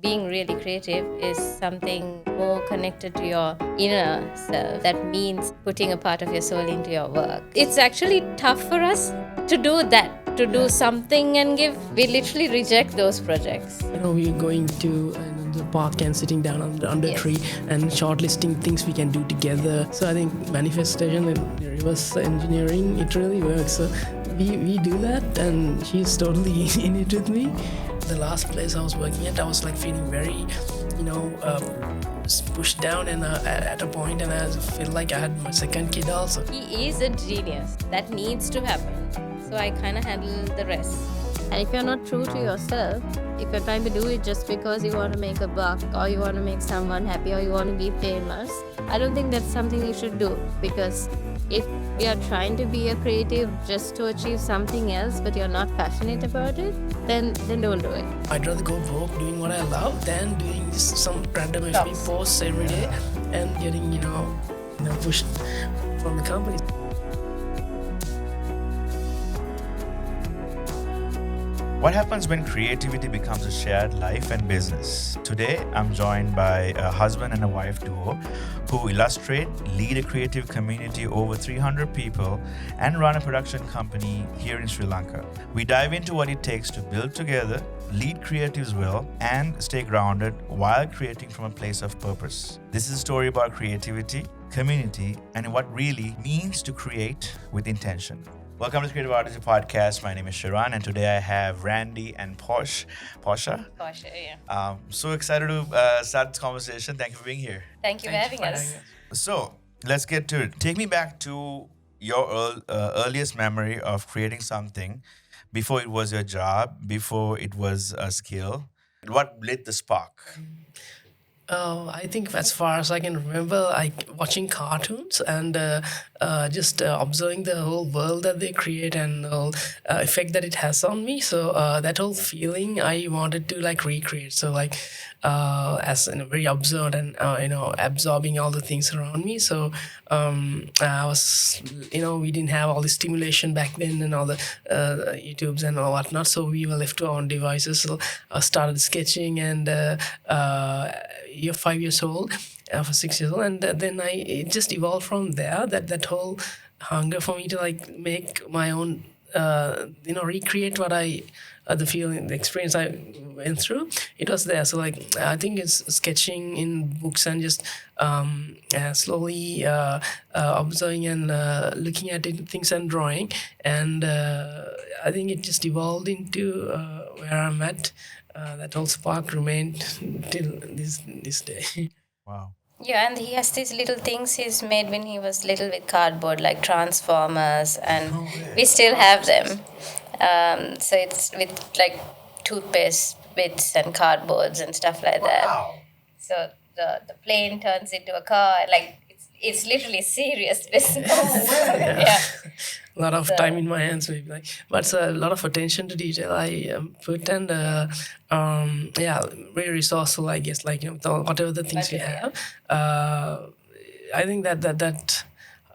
being really creative is something more connected to your inner self. That means putting a part of your soul into your work. It's actually tough for us to do that, to do something and give. We literally reject those projects. We're going to the park and sitting down under a tree and shortlisting things we can do together. So I think manifestation and reverse engineering, it really works. So we do that, and she's totally in it with me. The last place I was working at, I was like feeling very, pushed down, and at a point, and I feel like I had my second kid also. He is a genius. That needs to happen. So I kind of handle the rest. And if you're not true to yourself, if you're trying to do it just because you want to make a buck, or you want to make someone happy, or you want to be famous, I don't think that's something you should do. Because if you're trying to be a creative just to achieve something else, but you're not passionate about it, then don't do it. I'd rather go broke doing what I love than doing some random FB posts every day and getting, pushed from the company. What happens when creativity becomes a shared life and business? Today, I'm joined by a husband and a wife duo who illustrate, lead a creative community over 300 people, and run a production company here in Sri Lanka. We dive into what it takes to build together, lead creatives well, and stay grounded while creating from a place of purpose. This is a story about creativity, community, and what really means to create with intention. Welcome to the Creative Odyssey Podcast. My name is Sheran, and today I have Randy and Portia. Portia, yeah. So excited to start this conversation. Thank you for being here. Thank you for having us. So let's get to it. Take me back to your earliest memory of creating something before it was your job, before it was a skill. What lit the spark? I think as far as I can remember, like watching cartoons and just observing the whole world that they create and the whole effect that it has on me. So that whole feeling I wanted to like recreate. So like as very observed and absorbing all the things around me. So I was we didn't have all the stimulation back then and all the YouTubes and all whatnot. So we were left to our own devices. So I started sketching and you're 5 years old, for 6 years old, and then it just evolved from there. That whole hunger for me to like make my own, recreate what the feeling, the experience I went through. It was there. So like I think it's sketching in books and just slowly observing and looking at things and drawing, and I think it just evolved into where I'm at. That whole spark remained till this day. Wow. Yeah, and he has these little things he's made when he was little with cardboard, like Transformers, and we still have them. So it's with like toothpaste bits and cardboards and stuff like that. Wow. So the plane turns into a car, like it's literally serious business. Yeah. A lot of time in my hands, maybe, like, but a lot of attention to detail I put, and very resourceful, I guess. Like whatever the things we have, I think that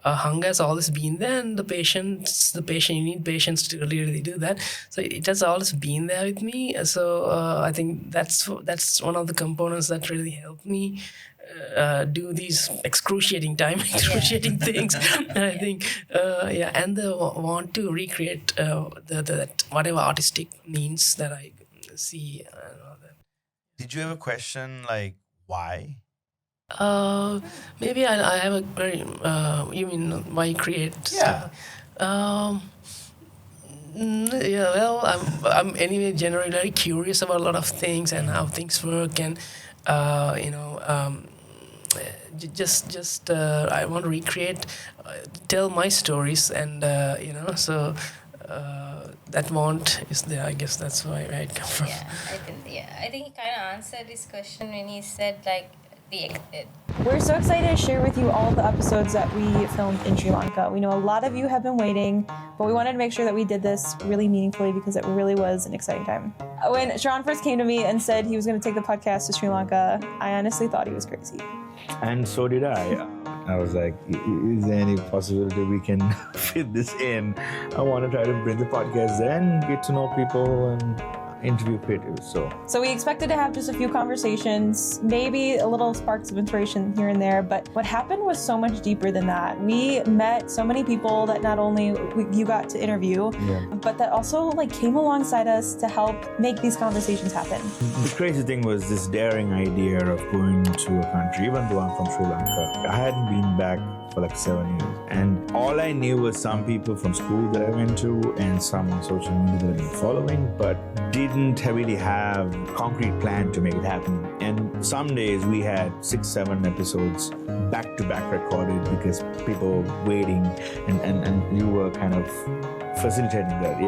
hunger has always been there, and the patience. You need patience to really do that. So it has always been there with me. So I think that's one of the components that really helped me do these excruciating things. And I think and the want to recreate that whatever artistic means that I see. Did you ever question like why? Maybe I have a very you mean why create? Yeah. Well, I'm anyway generally very curious about a lot of things and how things work, and just I want to recreate, tell my stories, and so that want is there. I guess that's where it comes from. I think he kind of answered this question when he said like We're so excited to share with you all the episodes that we filmed in Sri Lanka. We know a lot of you have been waiting, but we wanted to make sure that we did this really meaningfully because it really was an exciting time. When Sheran first came to me and said he was going to take the podcast to Sri Lanka, I honestly thought he was crazy. And so did I. I was like, is there any possibility we can fit this in? I want to try to bring the podcast there and get to know people and interview creatives. So we expected to have just a few conversations, maybe a little sparks of inspiration here and there, but what happened was so much deeper than that. We met so many people that not only you got to interview, but that also like came alongside us to help make these conversations happen. The crazy thing was this daring idea of going to a country, even though I'm from Sri Lanka. I hadn't been back for like 7 years. And all I knew was some people from school that I went to and some on social media that I've been following, but didn't really have a concrete plan to make it happen. And some days we had 6-7 episodes back to back recorded because people were waiting and you were kind of facilitating that.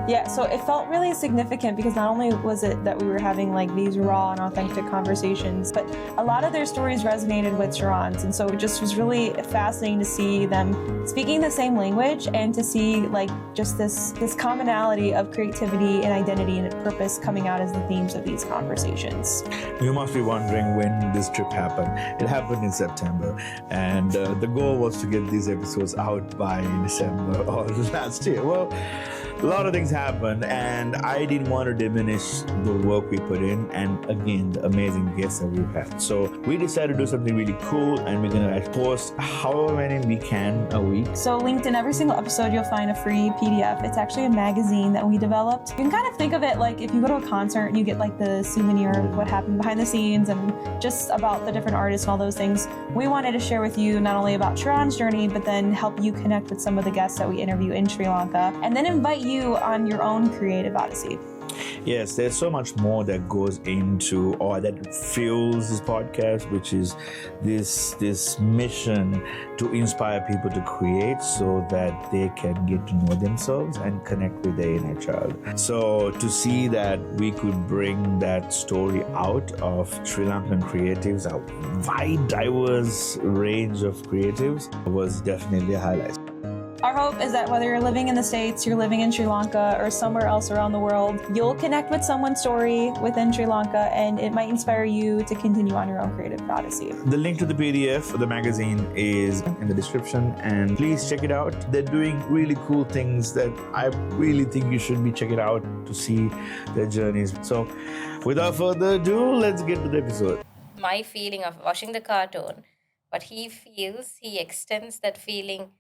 Yeah, so it felt really significant because not only was it that we were having like these raw and authentic conversations, but a lot of their stories resonated with Sheran's, and so it just was really fascinating to see them speaking the same language and to see like just this commonality of creativity and identity and purpose coming out as the themes of these conversations. You must be wondering when this trip happened. It happened in September, and the goal was to get these episodes out by December or last year. Well, a lot of things happened, and I didn't want to diminish the work we put in and again the amazing guests that we've had. So we decided to do something really cool, and we're gonna post however many we can a week. So linked in every single episode, you'll find a free PDF. It's actually a magazine that we developed. You can kind of think of it like if you go to a concert and you get like the souvenir of what happened behind the scenes and just about the different artists and all those things. We wanted to share with you not only about Sheran's journey, but then help you connect with some of the guests that we interview in Sri Lanka, and then invite you on your own creative odyssey. Yes, there's so much more that goes into or that fuels this podcast, which is this mission to inspire people to create so that they can get to know themselves and connect with their inner child. So to see that we could bring that story out of Sri Lankan creatives, a wide, diverse range of creatives, was definitely a highlight. Our hope is that whether you're living in the States, you're living in Sri Lanka, or somewhere else around the world, you'll connect with someone's story within Sri Lanka, and it might inspire you to continue on your own creative odyssey. The link to the PDF for the magazine is in the description, and please check it out. They're doing really cool things that I really think you should be checking out to see their journeys. So without further ado, let's get to the episode. My feeling of watching the cartoon, what he feels, he extends that feeling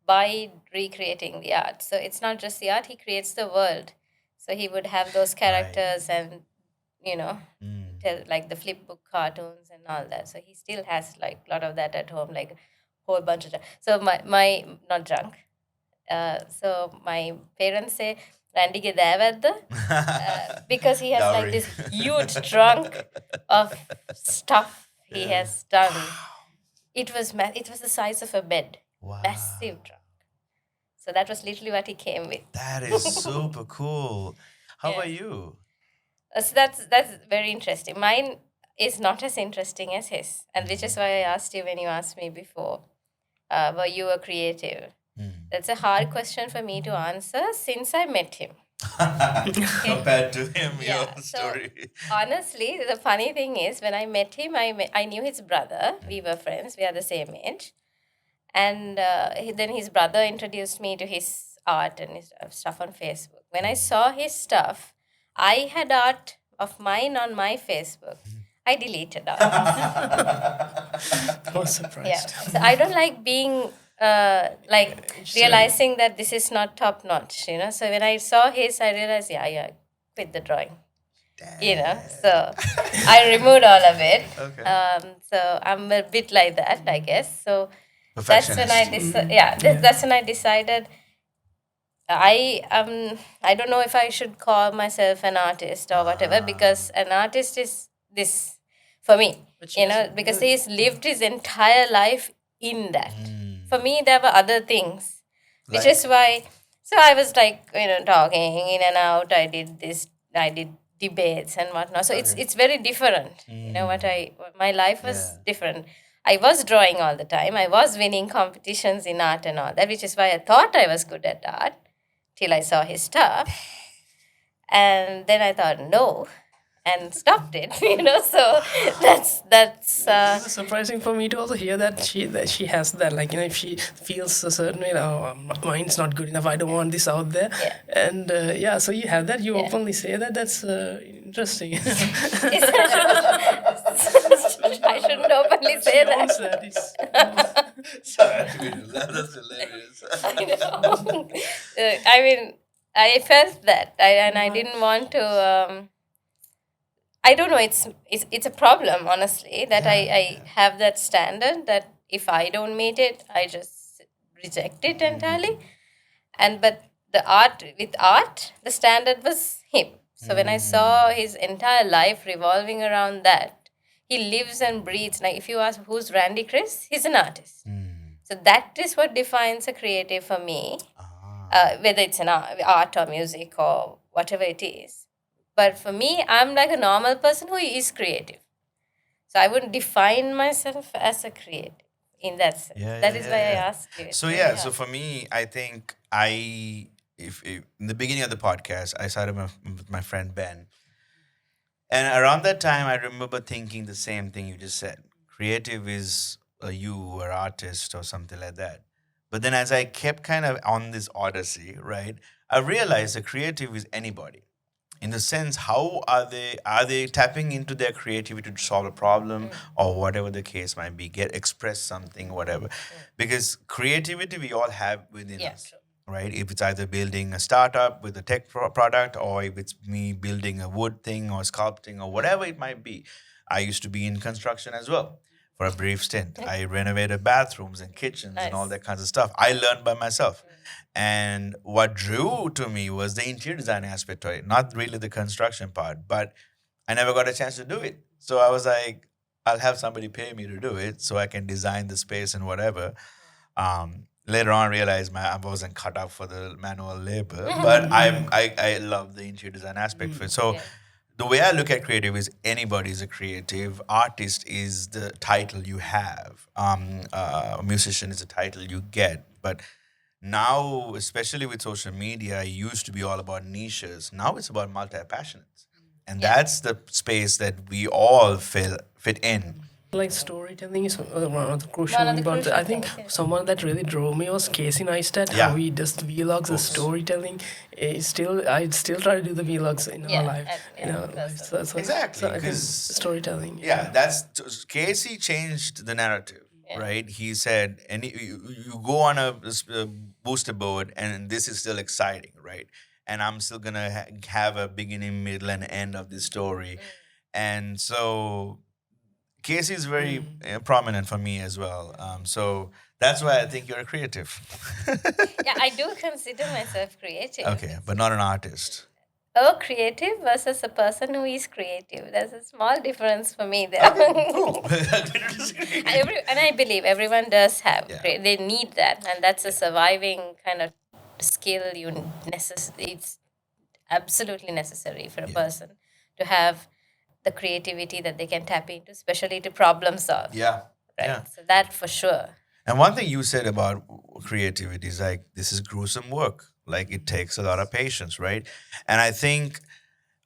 by recreating the art. So it's not just the art, he creates the world. So he would have those characters and, tell, like the flip book cartoons and all that. So he still has like a lot of that at home, like a whole bunch of. So my not junk. So my parents say, Randy ge dævadda, because he has like this huge trunk of stuff he has done. It was the size of a bed. Wow. Massive trunk. So that was literally what he came with. That is super cool. How about you? So that's very interesting. Mine is not as interesting as his, and which is why I asked you when you asked me before, were you a creative? That's a hard question for me to answer since I met him. Compared to him, your story. So, honestly, the funny thing is, when I met him, I knew his brother. We were friends. We are the same age. And then his brother introduced me to his art and his stuff on Facebook. When I saw his stuff, I had art of mine on my Facebook. I deleted art. I was surprised. Yeah. So I don't like being realizing that this is not top notch, So when I saw his, I realized, quit the drawing. So I removed all of it. Okay. So I'm a bit like that, I guess. So that's when that's when I decided I don't know if I should call myself an artist or whatever, because an artist is this for me, because he's lived his entire life in that. For me, there were other things, which is why. So I was like, talking in and out. I did debates and whatnot. So it's very different. My life was different. I was drawing all the time. I was winning competitions in art and all that, which is why I thought I was good at art till I saw his stuff. And then I thought, no, and stopped it. So that's It was surprising for me to also hear that she has that, like, if she feels a certain way, oh, mine's not good enough, I don't want this out there. Yeah. And so you have that, you openly say that. That's interesting. I shouldn't openly say She owns that. that. That's hilarious. I know. I mean, I felt that, and I didn't want to. I don't know. It's a problem, honestly, that I have that standard that if I don't meet it, I just reject it entirely. But with art, the standard was him. So when I saw his entire life revolving around that, he lives and breathes. Like, if you ask who's Randy Chriz, he's an artist. So that is what defines a creative for me, whether it's an art or music or whatever it is. But for me, I'm like a normal person who is creative. So I wouldn't define myself as a creative in that sense. That is why I asked you. So so for me, I think if in the beginning of the podcast, I started with my friend Ben, and around that time, I remember thinking the same thing you just said. Creative is you or artist or something like that. But then, as I kept kind of on this odyssey, right, I realized the creative is anybody. In the sense, how are they tapping into their creativity to solve a problem or whatever the case might be, express something, whatever. Because creativity we all have within us, right? If it's either building a startup with a tech product, or if it's me building a wood thing or sculpting or whatever it might be. I used to be in construction as well for a brief stint. I renovated bathrooms and kitchens and all that kinds of stuff. I learned by myself. And what drew to me was the interior design aspect of it, not really the construction part, but I never got a chance to do it. So I was like, I'll have somebody pay me to do it so I can design the space and whatever. Later on, I realized I wasn't cut out for the manual labor, but I love the interior design aspect of it. So the way I look at creative is anybody is a creative. Artist is the title you have. A musician is a title you get. But now, especially with social media, it used to be all about niches. Now it's about multi-passionates. And that's the space that we all fit in. Like, storytelling is one of the crucial important. I think someone that really drove me was Casey Neistat. How he does the vlogs, the storytelling. I still try to do the vlogs in our life. Exactly, Because storytelling. That's Casey changed the narrative. Right, he said, and you go on a booster board, and this is still exciting, right? And I'm still gonna have a beginning, middle, and end of this story, and so Casey is very prominent for me as well. So that's why I think you're a creative. I do consider myself creative. Okay, but not an artist. Creative versus a person who is creative. There's a small difference for me there. Cool. And I believe everyone does have. They need that, and that's a surviving kind of skill. It's absolutely necessary for a person to have the creativity that they can tap into, especially to problem solve. Right. So that for sure. And one thing you said about creativity is like, this is gruesome work. Like, it takes a lot of patience, right? And I think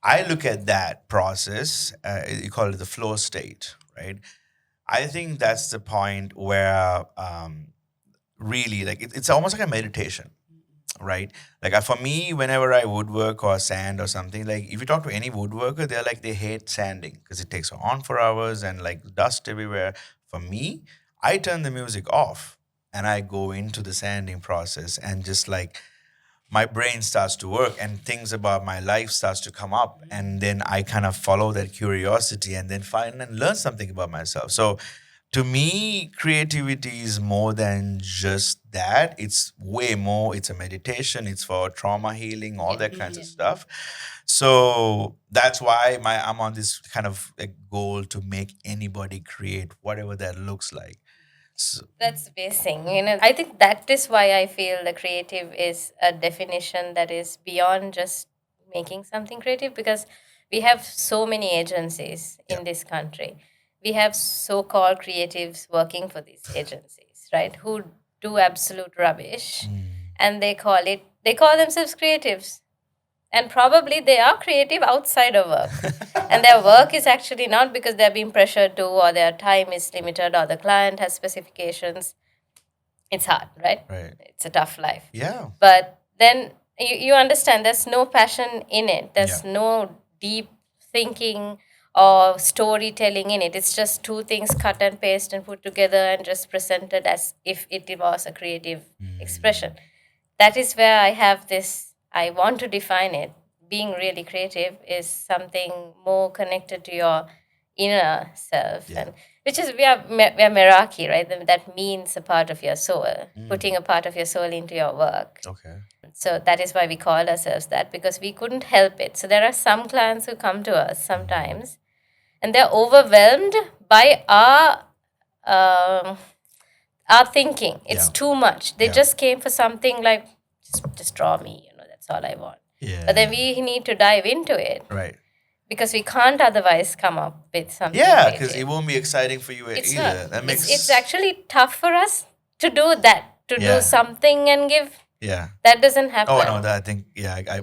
I look at that process, you call it the flow state, right? I think that's the point where really, like, it's almost like a meditation, right? Like, for me, whenever I woodwork or sand or something, like, if you talk to any woodworker, they're like, they hate sanding because it takes on for hours and like dust everywhere. For me, I turn the music off and I go into the sanding process, and just like, my brain starts to work and things about my life starts to come up, and then I kind of follow that curiosity and then find and learn something about myself. So to me, creativity is more than just that. It's way more. It's a meditation. It's for trauma healing, all that kinds of stuff. So that's why I'm on this kind of goal to make anybody create whatever that looks like. So, that's amazing. I think that is why I feel the creative is a definition that is beyond just making something creative, because we have so many agencies in this country. We have so-called creatives working for these agencies, right? Who do absolute rubbish, and they call themselves creatives. And probably they are creative outside of work. And their work is actually not because they're being pressured to, or their time is limited, or the client has specifications. It's hard, right? Right. It's a tough life. Yeah. But then you understand there's no passion in it. There's no deep thinking or storytelling in it. It's just two things cut and paste and put together and just presented as if it was a creative expression. That is where I have this, I want to define it. Being really creative is something more connected to your inner self, and which is we are Meraki, right? That means a part of your soul, putting a part of your soul into your work. Okay. So that is why we called ourselves that, because we couldn't help it. So there are some clients who come to us sometimes, and they're overwhelmed by our thinking. It's too much. They just came for something like just draw me. That's all I want. Yeah. But then we need to dive into it. Right. Because we can't otherwise come up with something. Yeah, because creative. it won't be exciting for you It's either. not. That makes It's actually tough for us to do that, to do something and give. Yeah. That doesn't happen. Oh no, that I think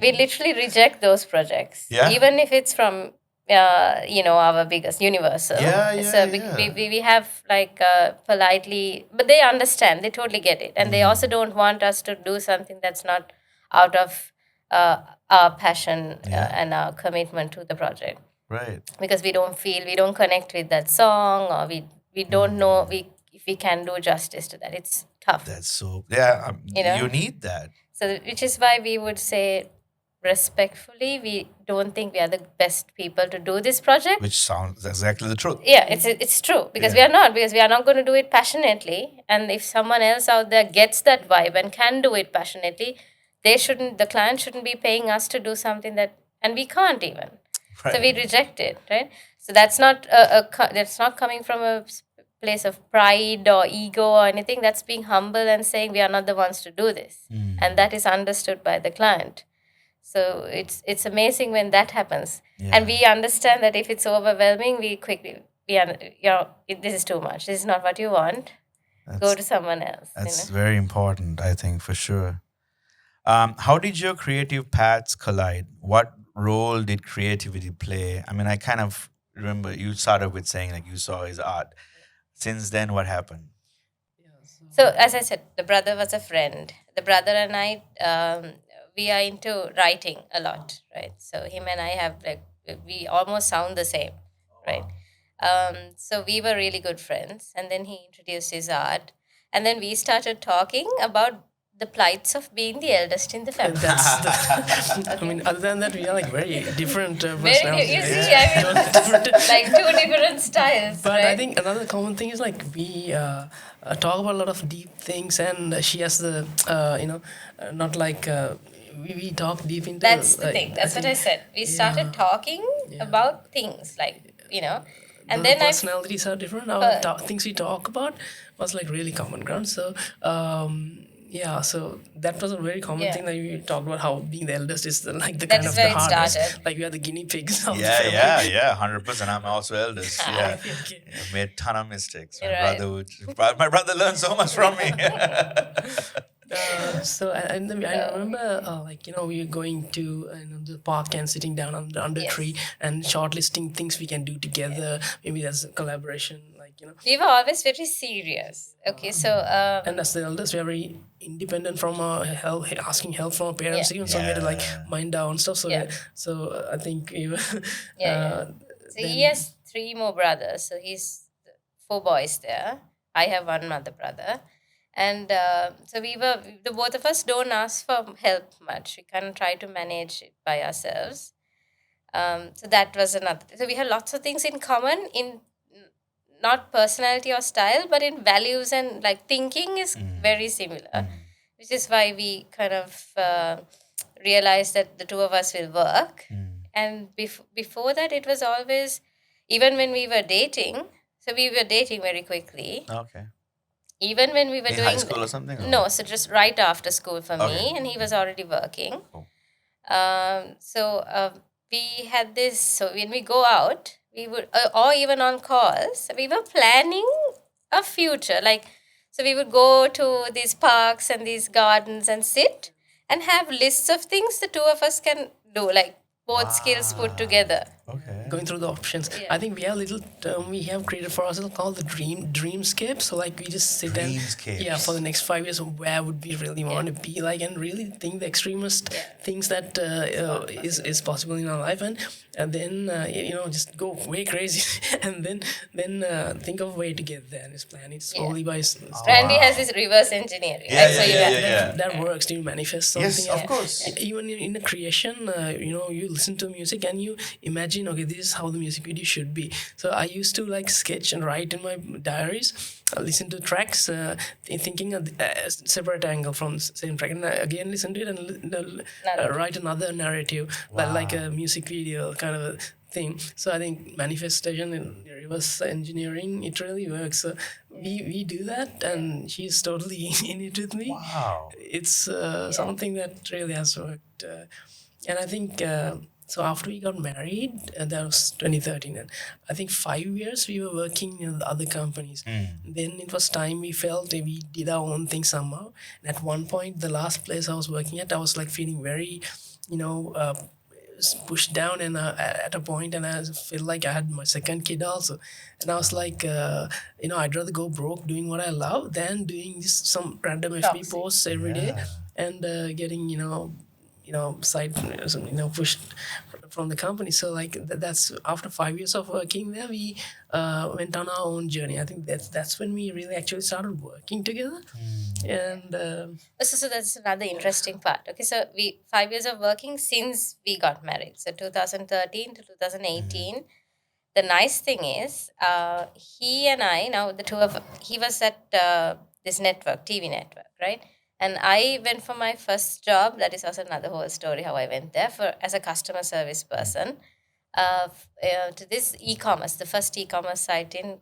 We literally reject those projects. Yeah. Even if it's from our biggest Universal. So we have like politely, but they understand. They totally get it, and they also don't want us to do something that's not out of our passion and our commitment to the project. Right. Because we don't connect with that song, or we don't know if we can do justice to that. It's tough. That's so you need that. So which is why we would say respectfully, we don't think we are the best people to do this project. Which sounds exactly the truth. Yeah, it's true, because we are not going to do it passionately. And if someone else out there gets that vibe and can do it passionately, the client shouldn't be paying us to do something and we can't even. Right. So we reject it, right? So that's not that's not coming from a place of pride or ego or anything. That's being humble and saying we are not the ones to do this, and that is understood by the client. So it's amazing when that happens, and we understand that if it's overwhelming, this is too much. This is not what you want. Go to someone else. That's very important, I think, for sure. How did your creative paths collide? What role did creativity play? I mean, I kind of remember you started with saying like you saw his art. Since then, what happened? So as I said, the brother was a friend. The brother and I, we are into writing a lot, right? So him and I we almost sound the same, right? So we were really good friends, and then he introduced his art, and then we started talking about the plights of being the eldest in the family. I mean, other than that, we are like very different personalities. You see, I mean, like two different styles. But right? I think another common thing is like we talk about a lot of deep things, and she has the not like we talk deep into. That's the thing. That's what I said. We started talking about things like and then personalities are different. Our things we talk about was like really common ground. So. So that was a very common thing that we talked about, how being the eldest is the kind of the hardest. Like we are the guinea pigs of the family. 100%. I'm also eldest. Yeah, Okay. I made a ton of mistakes. Right. My brother learned so much from me. So I remember we were going to the park and sitting down under a tree and shortlisting things we can do together. Maybe there's a collaboration, we were always very serious. Okay, so and as the eldest, we are very independent from asking help from our parents. Even so we had to like mind our own stuff. So I think we were. So he has 3 more brothers. So he's 4 boys there. I have 1 mother brother. And so the both of us don't ask for help much. We kind of try to manage it by ourselves. So that was another. So we had lots of things in common in not personality or style, but in values and like thinking is very similar, which is why we kind of realized that the 2 of us will work. And before that, it was always, even when we were dating, so we were dating very quickly. Okay. Even when we were doing high school or something? No, so just right after school for me, and he was already working. Cool. We had this. So when we go out, we would, or even on calls, we were planning a future. Like, so we would go to these parks and these gardens and sit and have lists of things the 2 of us can do, like both skills put together. Okay. Going through the options. Yeah. I think we have a little term we have created for ourselves called the dreamscape. So like we just sit and Dreamscapes. for the next 5 years, where would we really want to be like, and really think the extremist things that is possible in our life, and then just go way crazy, and then think of a way to get there and just plan it slowly by Randy has this reverse engineering. Yeah, right? So you have yeah. that works to manifest something. Yes, of course. Even in the creation, you listen to music and you imagine, okay, this is how the music video should be. So I used to like sketch and write in my diaries, listen to tracks, thinking a separate angle from the same track, and again listen to it and write another narrative, like a music video kind of a thing. So I think manifestation and reverse engineering, it really works. So we do that, and she's totally in it with me. Wow. It's something that really has worked, and I think so. After we got married, that was 2013, and I think 5 years we were working in the other companies. Then it was time we felt we did our own thing somehow. And at one point, the last place I was working at, I was like feeling very, pushed down, and at a point, and I feel like I had my second kid also, and I was like, I'd rather go broke doing what I love than doing this some random FB posts every day and getting side pushed from the company. So like that's after 5 years of working there, we went on our own journey. I think that's when we really actually started working together. And So that's another interesting part. Okay, so we 5 years of working since we got married. So 2013 to 2018. The nice thing is, he and I, now the two of, he was at this network, TV network, right? And I went for my first job. That is also another whole story how I went there as a customer service person to this e-commerce, the first e-commerce site in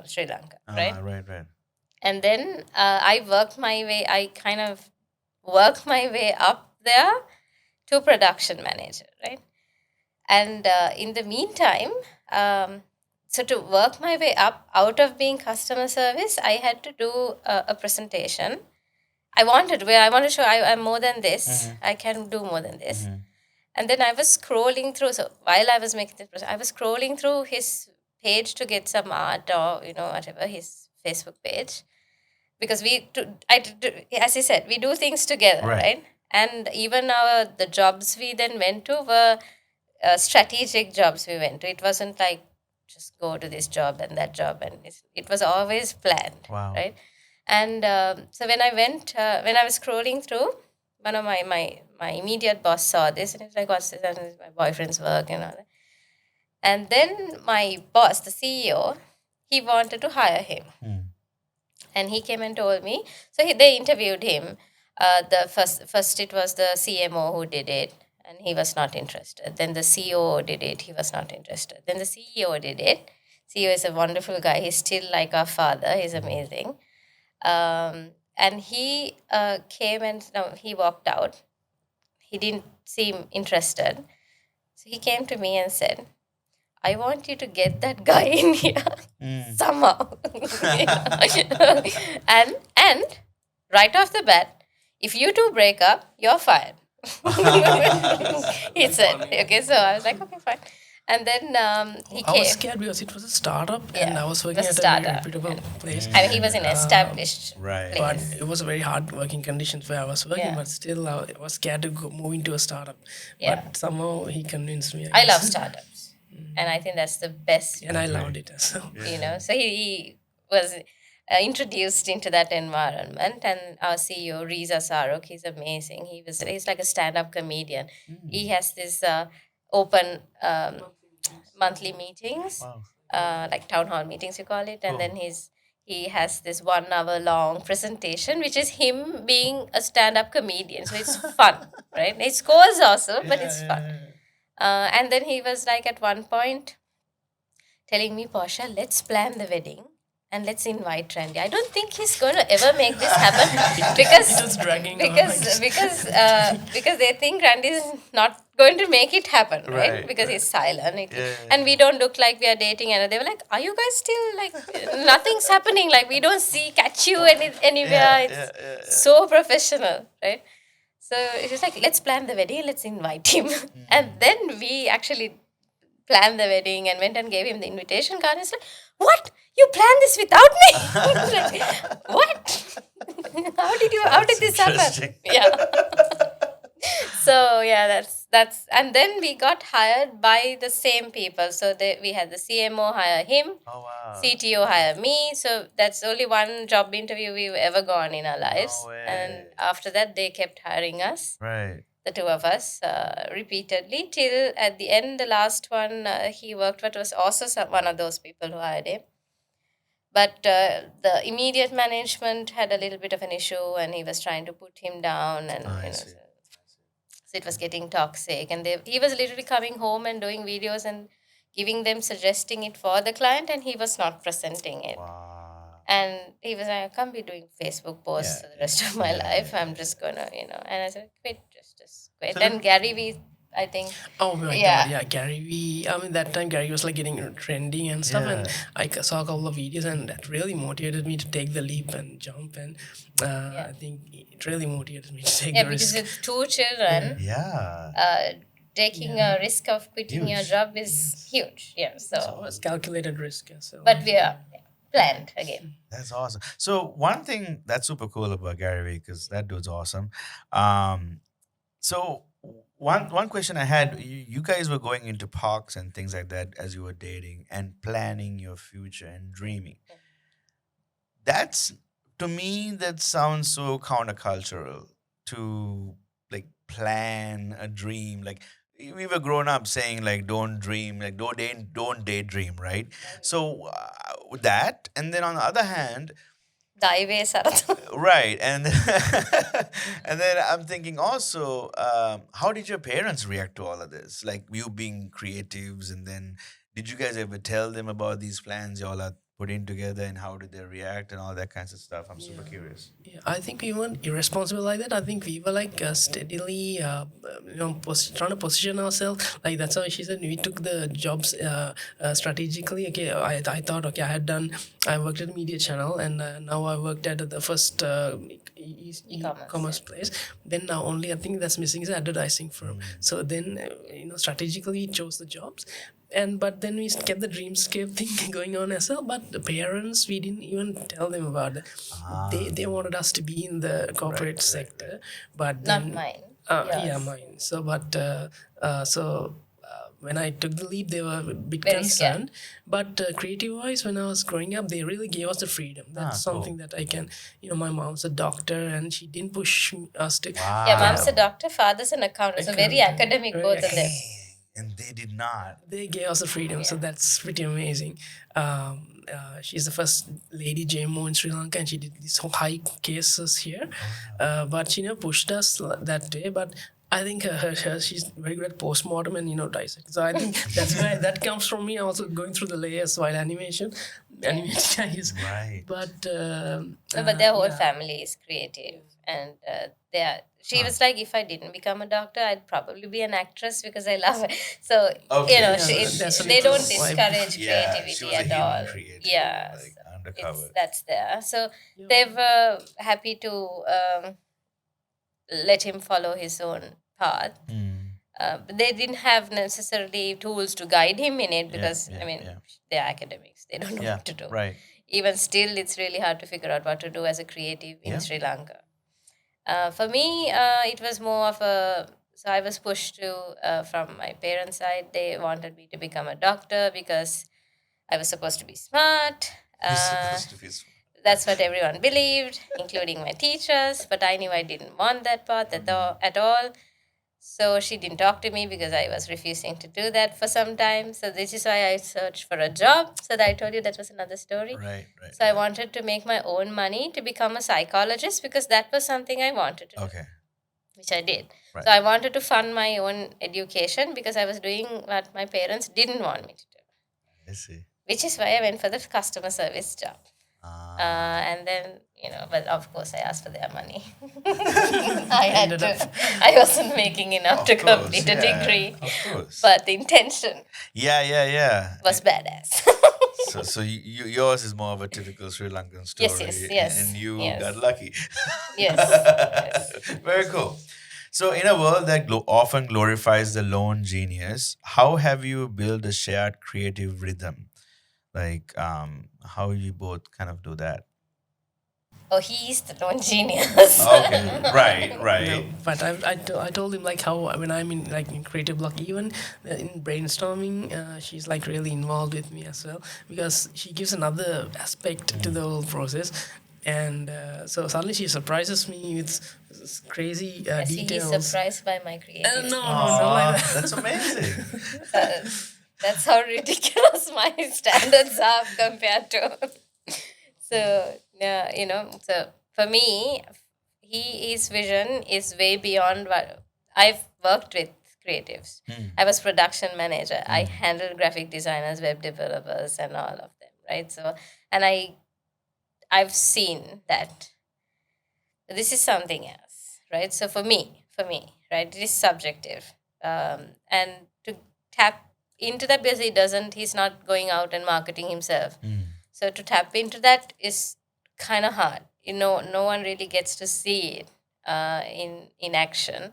Sri Lanka, right? Right. And then I kind of worked my way up there to production manager, right? And in the meantime, so to work my way up out of being customer service, I had to do a presentation. I wanted to show I'm more than this. I can do more than this. And then I was scrolling through. So while I was making this, I was scrolling through his page to get some art or whatever, his Facebook page, because as he said, we do things together, right? And even the jobs we then went to were strategic jobs we went to. It wasn't like just go to this job and that job, and it was always planned, right? And so when I was scrolling through, one of my immediate boss saw this, and he was like, "What's this?" And it's my boyfriend's work and all that. And then my boss, the CEO, he wanted to hire him, and he came and told me. So they interviewed him. The first it was the CMO who did it, and he was not interested. Then the COO did it. He was not interested. Then the CEO did it. CEO is a wonderful guy. He's still like our father. He's amazing. And he came and he walked out. He didn't seem interested. So he came to me and said, "I want you to get that guy in here somehow." and right off the bat, if you two break up, you're fired. He said, okay, so I was like, okay, fine. And then he came. I was scared because it was a startup, and I was working at a very reputable place. I mean, he was in established Right. But place. it was a very hard working conditions where I was working, but still I was scared to move into a startup. But somehow he convinced me. I love startups. And I think that's the best. And I loved it as well. So he was introduced into that environment, and our CEO Riza Sarok, he's amazing. He's like a stand-up comedian. He has this open monthly meetings, like town hall meetings you call it, and then he has this 1 hour long presentation, which is him being a stand-up comedian. So it's fun, right? It scores also, but it's fun. And then he was like at one point telling me, "Portia, let's plan the wedding and let's invite Randy." I don't think he's going to ever make this happen because they think Randy is not going to make it happen, right? Because he's silent, and we don't look like we are dating. And they were like, "Are you guys still like nothing's happening? Like we don't catch you anywhere." It's so professional, right? So it was like, let's plan the wedding, let's invite him. And then we actually planned the wedding and went and gave him the invitation card. He's like, what? You planned this without me? I was like, what? How did this happen? Interesting. Yeah. So yeah, that's and then we got hired by the same people. So we had the CMO hire him, Oh wow. CTO hire me. So that's only one job interview we've ever gone in our lives. No way. And after that, they kept hiring us, Right. the two of us, repeatedly till at the end, the last one he worked with was also one of those people who hired him. But the immediate management had a little bit of an issue, and he was trying to put him down, and I you know, see. so it was getting toxic. And he was literally coming home and doing videos and giving them, suggesting it for the client, and he was not presenting it. Wow. And he was like, I can't be doing Facebook posts Yeah, for the rest of my yeah, life. yeah, I'm just gonna, And I said, quit, just quit. So And Gary Vee, I think. Oh my Yeah. god, yeah, Gary Vee. I mean, that time Gary was like getting trending and stuff, and I saw a couple of videos, and that really motivated me to take the leap and jump. And I think it really motivated me to take Yeah, the because risk. with two children, Yeah. taking a risk of quitting your Huge. job is huge. Yeah, So so. it was calculated risk. So, But we are planned again. That's awesome. So one thing that's super cool about Gary Vee, because that dude's awesome. So one question I had, you guys were going into parks and things like that as you were dating and planning your future and dreaming. That's, to me, that sounds so countercultural to like plan a dream. Like we were grown up saying like don't dream, like don't daydream, right? So that, and then on the other hand, Daive Saratha. right, and and then I'm thinking also, how did your parents react to all of this? Like you being creatives, and then did you guys ever tell them about these plans y'all are putting together, and how did they react and all that kinds of stuff? I'm super curious. Yeah, I think we weren't irresponsible like that. I think we were like steadily, trying to position ourselves. Like that's how she said we took the jobs strategically. Okay, I thought okay, I worked at a media channel, and now I worked at the first e-commerce place. Then now only I think that's missing is advertising firm. So then strategically we chose the jobs. But then we kept the dreamscape thing going on as well. But the parents, we didn't even tell them about it. They wanted us to be in the corporate sector, but Not then, mine. yeah, mine. So, when I took the leap, they were a bit Very concerned. But creative-wise, when I was growing up, they really gave us the freedom. That's something that I can. My mom's a doctor, and she didn't push us to. Yeah, mom's a doctor, father's an accountant. So very academic, both of them. And they did not. They gave us the freedom, so that's pretty amazing. She's the first lady JMO in Sri Lanka, and she did these high cases here. But she never pushed us that way. But I think she's very good at postmortem and dissect. So I think that's where that comes from me. Also going through the layers while animating. Right. But But their whole family is creative, and she was like, if I didn't become a doctor, I'd probably be an actress because I love it. So Okay. That's a they little don't vibe. discourage Yeah, creativity she was a at hidden all. creative, Yeah, like so undercover. that's there. So they were happy to let him follow his own path. But they didn't have necessarily tools to guide him in it because they're academics. They don't know what to do. Right. Even still, it's really hard to figure out what to do as a creative in Sri Lanka. For me, it was more of so I was pushed to, from my parents' side, they wanted me to become a doctor because I was supposed to be smart. You're supposed to be That's what everyone believed, including my teachers. But I knew I didn't want that path at all. So she didn't talk to me because I was refusing to do that for some time. So this is why I searched for a job. So that I told you that was another story. Right. So I wanted to make my own money to become a psychologist because that was something I wanted to do, Okay. which I did. Right. So I wanted to fund my own education because I was doing what my parents didn't want me to do, I see. which is why I went for the customer service job. And then, but of course I asked for their money. I had to. I wasn't making enough to complete a degree. Of course. But the intention Yeah. was badass. So yours is more of a typical Sri Lankan story. Yes. And you Yes. got lucky. Yes. Very cool. So, in a world that often glorifies the lone genius, how have you built a shared creative rhythm? Like, how you both kind of do that? Oh, he's the lone genius. Okay, right, No, right. but I told him like how when I'm in like in creative block, even in brainstorming, she's like really involved with me as well because she gives another aspect to the whole process, and so suddenly she surprises me with this crazy I see he's details. surprised by my creativity. No, Aw, not like that. that's amazing. That's how ridiculous my standards are compared to. So yeah, so for me, his vision is way beyond what I've worked with creatives. I was production manager. I handled graphic designers, web developers, and all of them, right? So, and I've seen that this is something else, right? So for me, right, it is subjective, and to tap into that because he's not going out and marketing himself. So to tap into that is kind of hard. No one really gets to see it in action,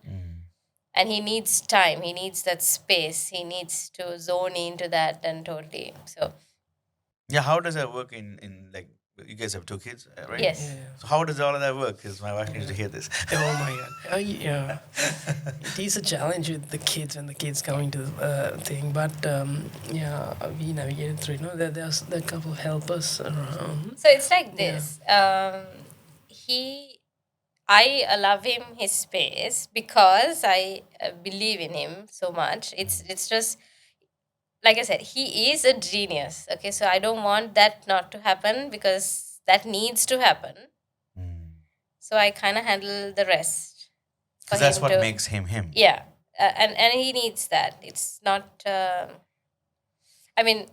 and he needs time. He needs that space. He needs to zone into that and totally. So Yeah, how does that work in like you guys have two kids, right? yes. So how does all of that work? Because my wife needs to hear this. Oh my god! Yeah, it is a challenge with the kids when the kids coming to the thing, but yeah, we navigated through. There's a couple of helpers around. So it's like this. I love him his space because I believe in him so much. It's just like I said, he is a genius. Okay, so I don't want that not to happen because that needs to happen. So I kind of handle the rest. for Because that's him what to- makes him him. Yeah, and he needs that. It's not. I mean,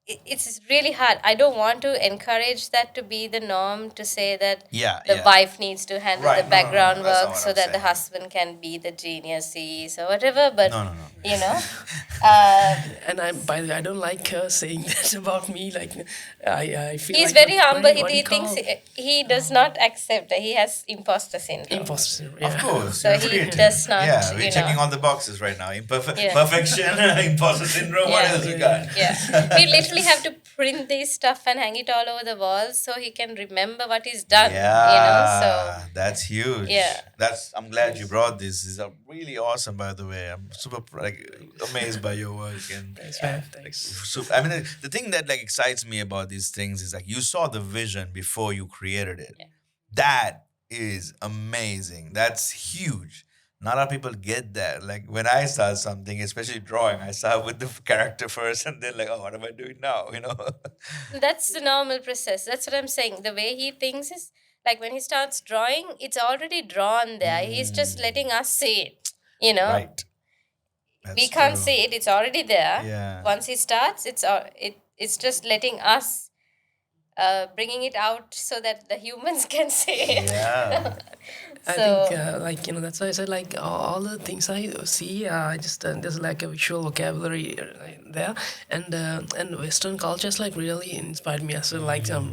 it's really hard. I don't want to encourage that to be the norm. To say that Yeah, the yeah. wife needs to handle Right, the no, no, no, background that's not work what so I'm that the saying. husband can be the genius he is or whatever. But No, no, no. you know, And by the way, I don't like her saying that about me. Like, I feel he's like very I'm humble. what He do you thinks call? he does not accept that he has imposter syndrome. Imposter. Of Yeah. course. So you're he creative. does not, Yeah, we're you checking know. all the boxes right now. Yeah. Perfection, imposter syndrome. What Yeah. else we got? Yeah, we literally have to print this stuff and hang it all over the walls so he can remember what he's done. Yeah, So that's huge. Yeah. I'm glad you brought this. This is really awesome, by the way. I'm super amazed by your work and Thanks, man. Thanks. I mean, the thing that excites me about these things is you saw the vision before you created it. Yeah. That is amazing. That's huge. Not a lot of people get that. Like when I start something, especially drawing, I start with the character first, and then oh, what am I doing now? that's the normal process. That's what I'm saying. The way he thinks is like when he starts drawing, it's already drawn there. He's just letting us see it. Right. We That's can't true. see it. It's already there. Yeah. Once he starts, it's just letting us bringing it out so that the humans can see it. Yeah. I So- think, that's why I said, all the things I see, I just, there's like a visual vocabulary there. And Western cultures, really inspired me as well,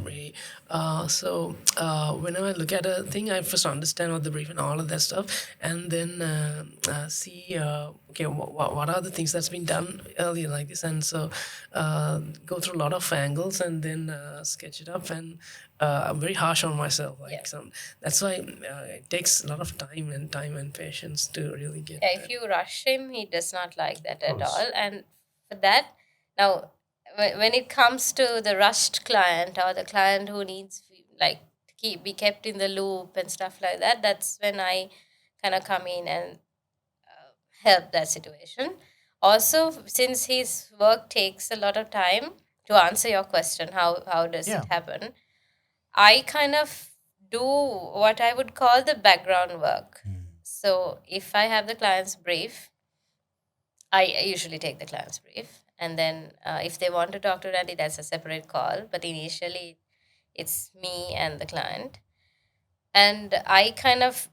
really. So whenever I look at a thing, I first understand what the brief and all of that stuff, and then see, okay, what are the things that's been done earlier like this, and so go through a lot of angles and then sketch it up, and I'm very harsh on myself. That's why it takes a lot of time and patience to really get. Yeah, if you rush him, he does not like that at course. all. And for that, now, when it comes to the rushed client or the client who needs to be kept in the loop and stuff like that, that's when I kind of come in and help that situation. Also, since his work takes a lot of time to answer your question, how does Yeah. it happen? I kind of do what I would call the background work. So if I have the client's brief, I usually take the client's brief. And then if they want to talk to Randy, that's a separate call. But initially, it's me and the client. And I kind of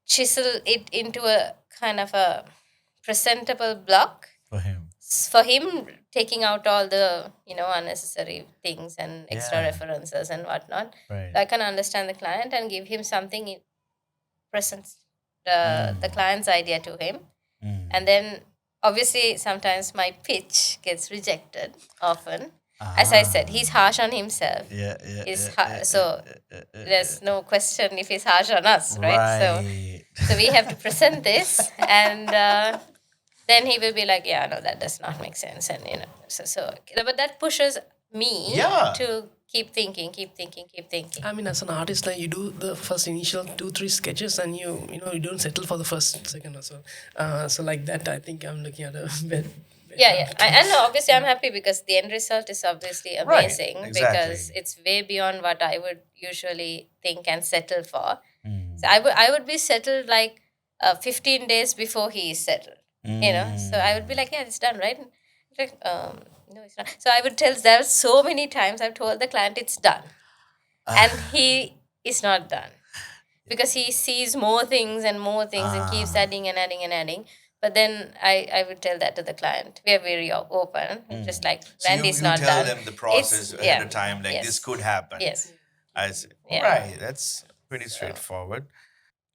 chisel it into a kind of a presentable block For him. for him, taking out all the unnecessary things and extra Yeah. references and whatnot. Right. I can understand the client and give him something present the client's idea to him. And then obviously sometimes my pitch gets rejected often. As I said, he's harsh on himself. So there's no question if he's harsh on us, right? So we have to present this, and then he will be like, yeah, no, that does not make sense. And, but that pushes me to keep thinking. I mean, as an artist, like, you do the first initial 2-3 sketches, and you don't settle for the first second or so. So like that, I think I'm looking at a bit. And obviously I'm happy because the end result is obviously amazing, exactly. because it's way beyond what I would usually think and settle for. So I would be settled like 15 days before he is settled. So I would be like, yeah, it's done, right? Like, no, it's not. So I would tell, there so many times I've told the client it's done, and he is not done because he sees more things and keeps adding and adding. But then I would tell that to the client. We are very open. Just like, Randy's not done. So you tell them the process ahead of time, like this could happen. Yes. I see. Right, that's pretty straightforward.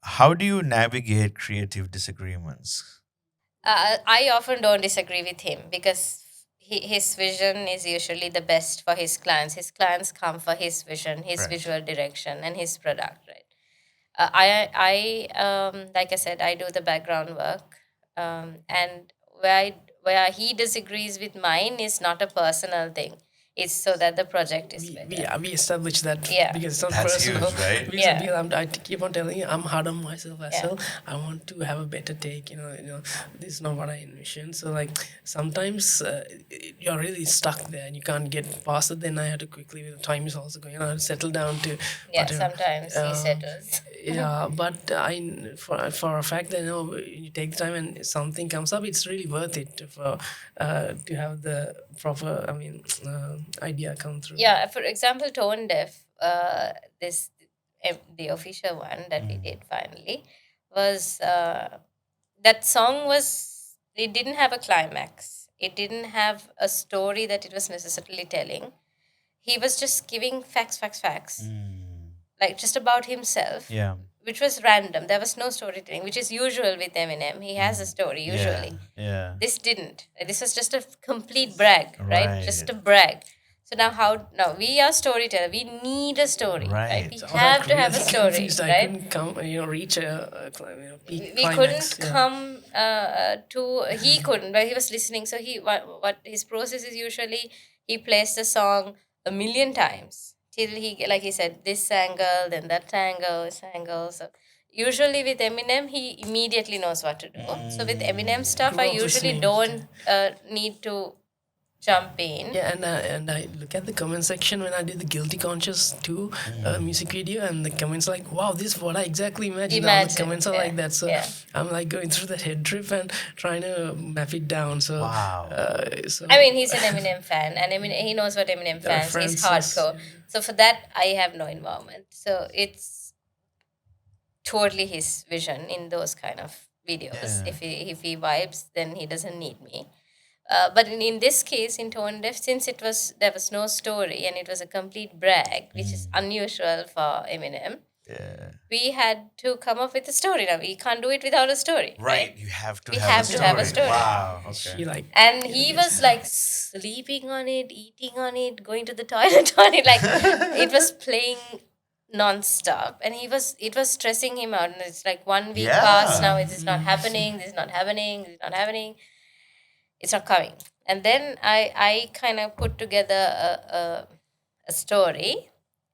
How do you navigate creative disagreements? I often don't disagree with him because his vision is usually the best for his clients. His clients come for his vision, his visual direction, and his product, right? Like I said, I do the background work, and where he disagrees with mine is not a personal thing. It's so that the project is better. We established that because it's not That's personal. huge, right? Because I keep on telling you, I'm hard on myself as well. I want to have a better take. This is not what I envisioned. So like sometimes you're really stuck there and you can't get past it. Then I had to quickly, the time is also going. I settle down to. Sometimes he settles. But for a fact that you take the time and something comes up, it's really worth it to have the proper idea come through. Yeah, for example, Tone Deaf, the official one that we did finally, was that song it didn't have a climax. It didn't have a story that it was necessarily telling. He was just giving facts, like just about himself. Yeah. Which was random. There was no storytelling, which is usual with Eminem. He has a story usually. Yeah. This didn't. This was just a complete brag, right? Just a brag. So now we are storyteller. We need a story, right? We have to have a story, confused. right? I couldn't come, reach a peak We climax. couldn't come to. He couldn't, but he was listening. So what his process is usually, he plays the song 1,000,000 times till he, like he said, this angle, then that angle, this angle. So usually with Eminem, he immediately knows what to do. So with Eminem stuff, I usually don't need to jump in. Yeah, and I look at the comment section when I did the Guilty Conscious 2 music video, and the comments like, wow, this is what I exactly imagined. All the comments are like that. So I'm like going through the head trip and trying to map it down. So Wow. I mean, he's an Eminem fan, and he knows what Eminem fans is hardcore. So for that, I have no involvement. So it's totally his vision in those kind of videos. Yeah. If he vibes, then he doesn't need me. But in this case, in Tone Deaf, since there was no story and it was a complete brag, which is unusual for Eminem, we had to come up with a story. Now we can't do it without a story, right? You have to We have have a to story. have a story. Wow. Okay. And he was like sleeping on it, eating on it, going to the toilet on it, like it was playing non-stop, and it was stressing him out. And it's like 1 week passed now. It is not happening. This is not happening. This is not happening. It's not coming. And then I kind of put together a story,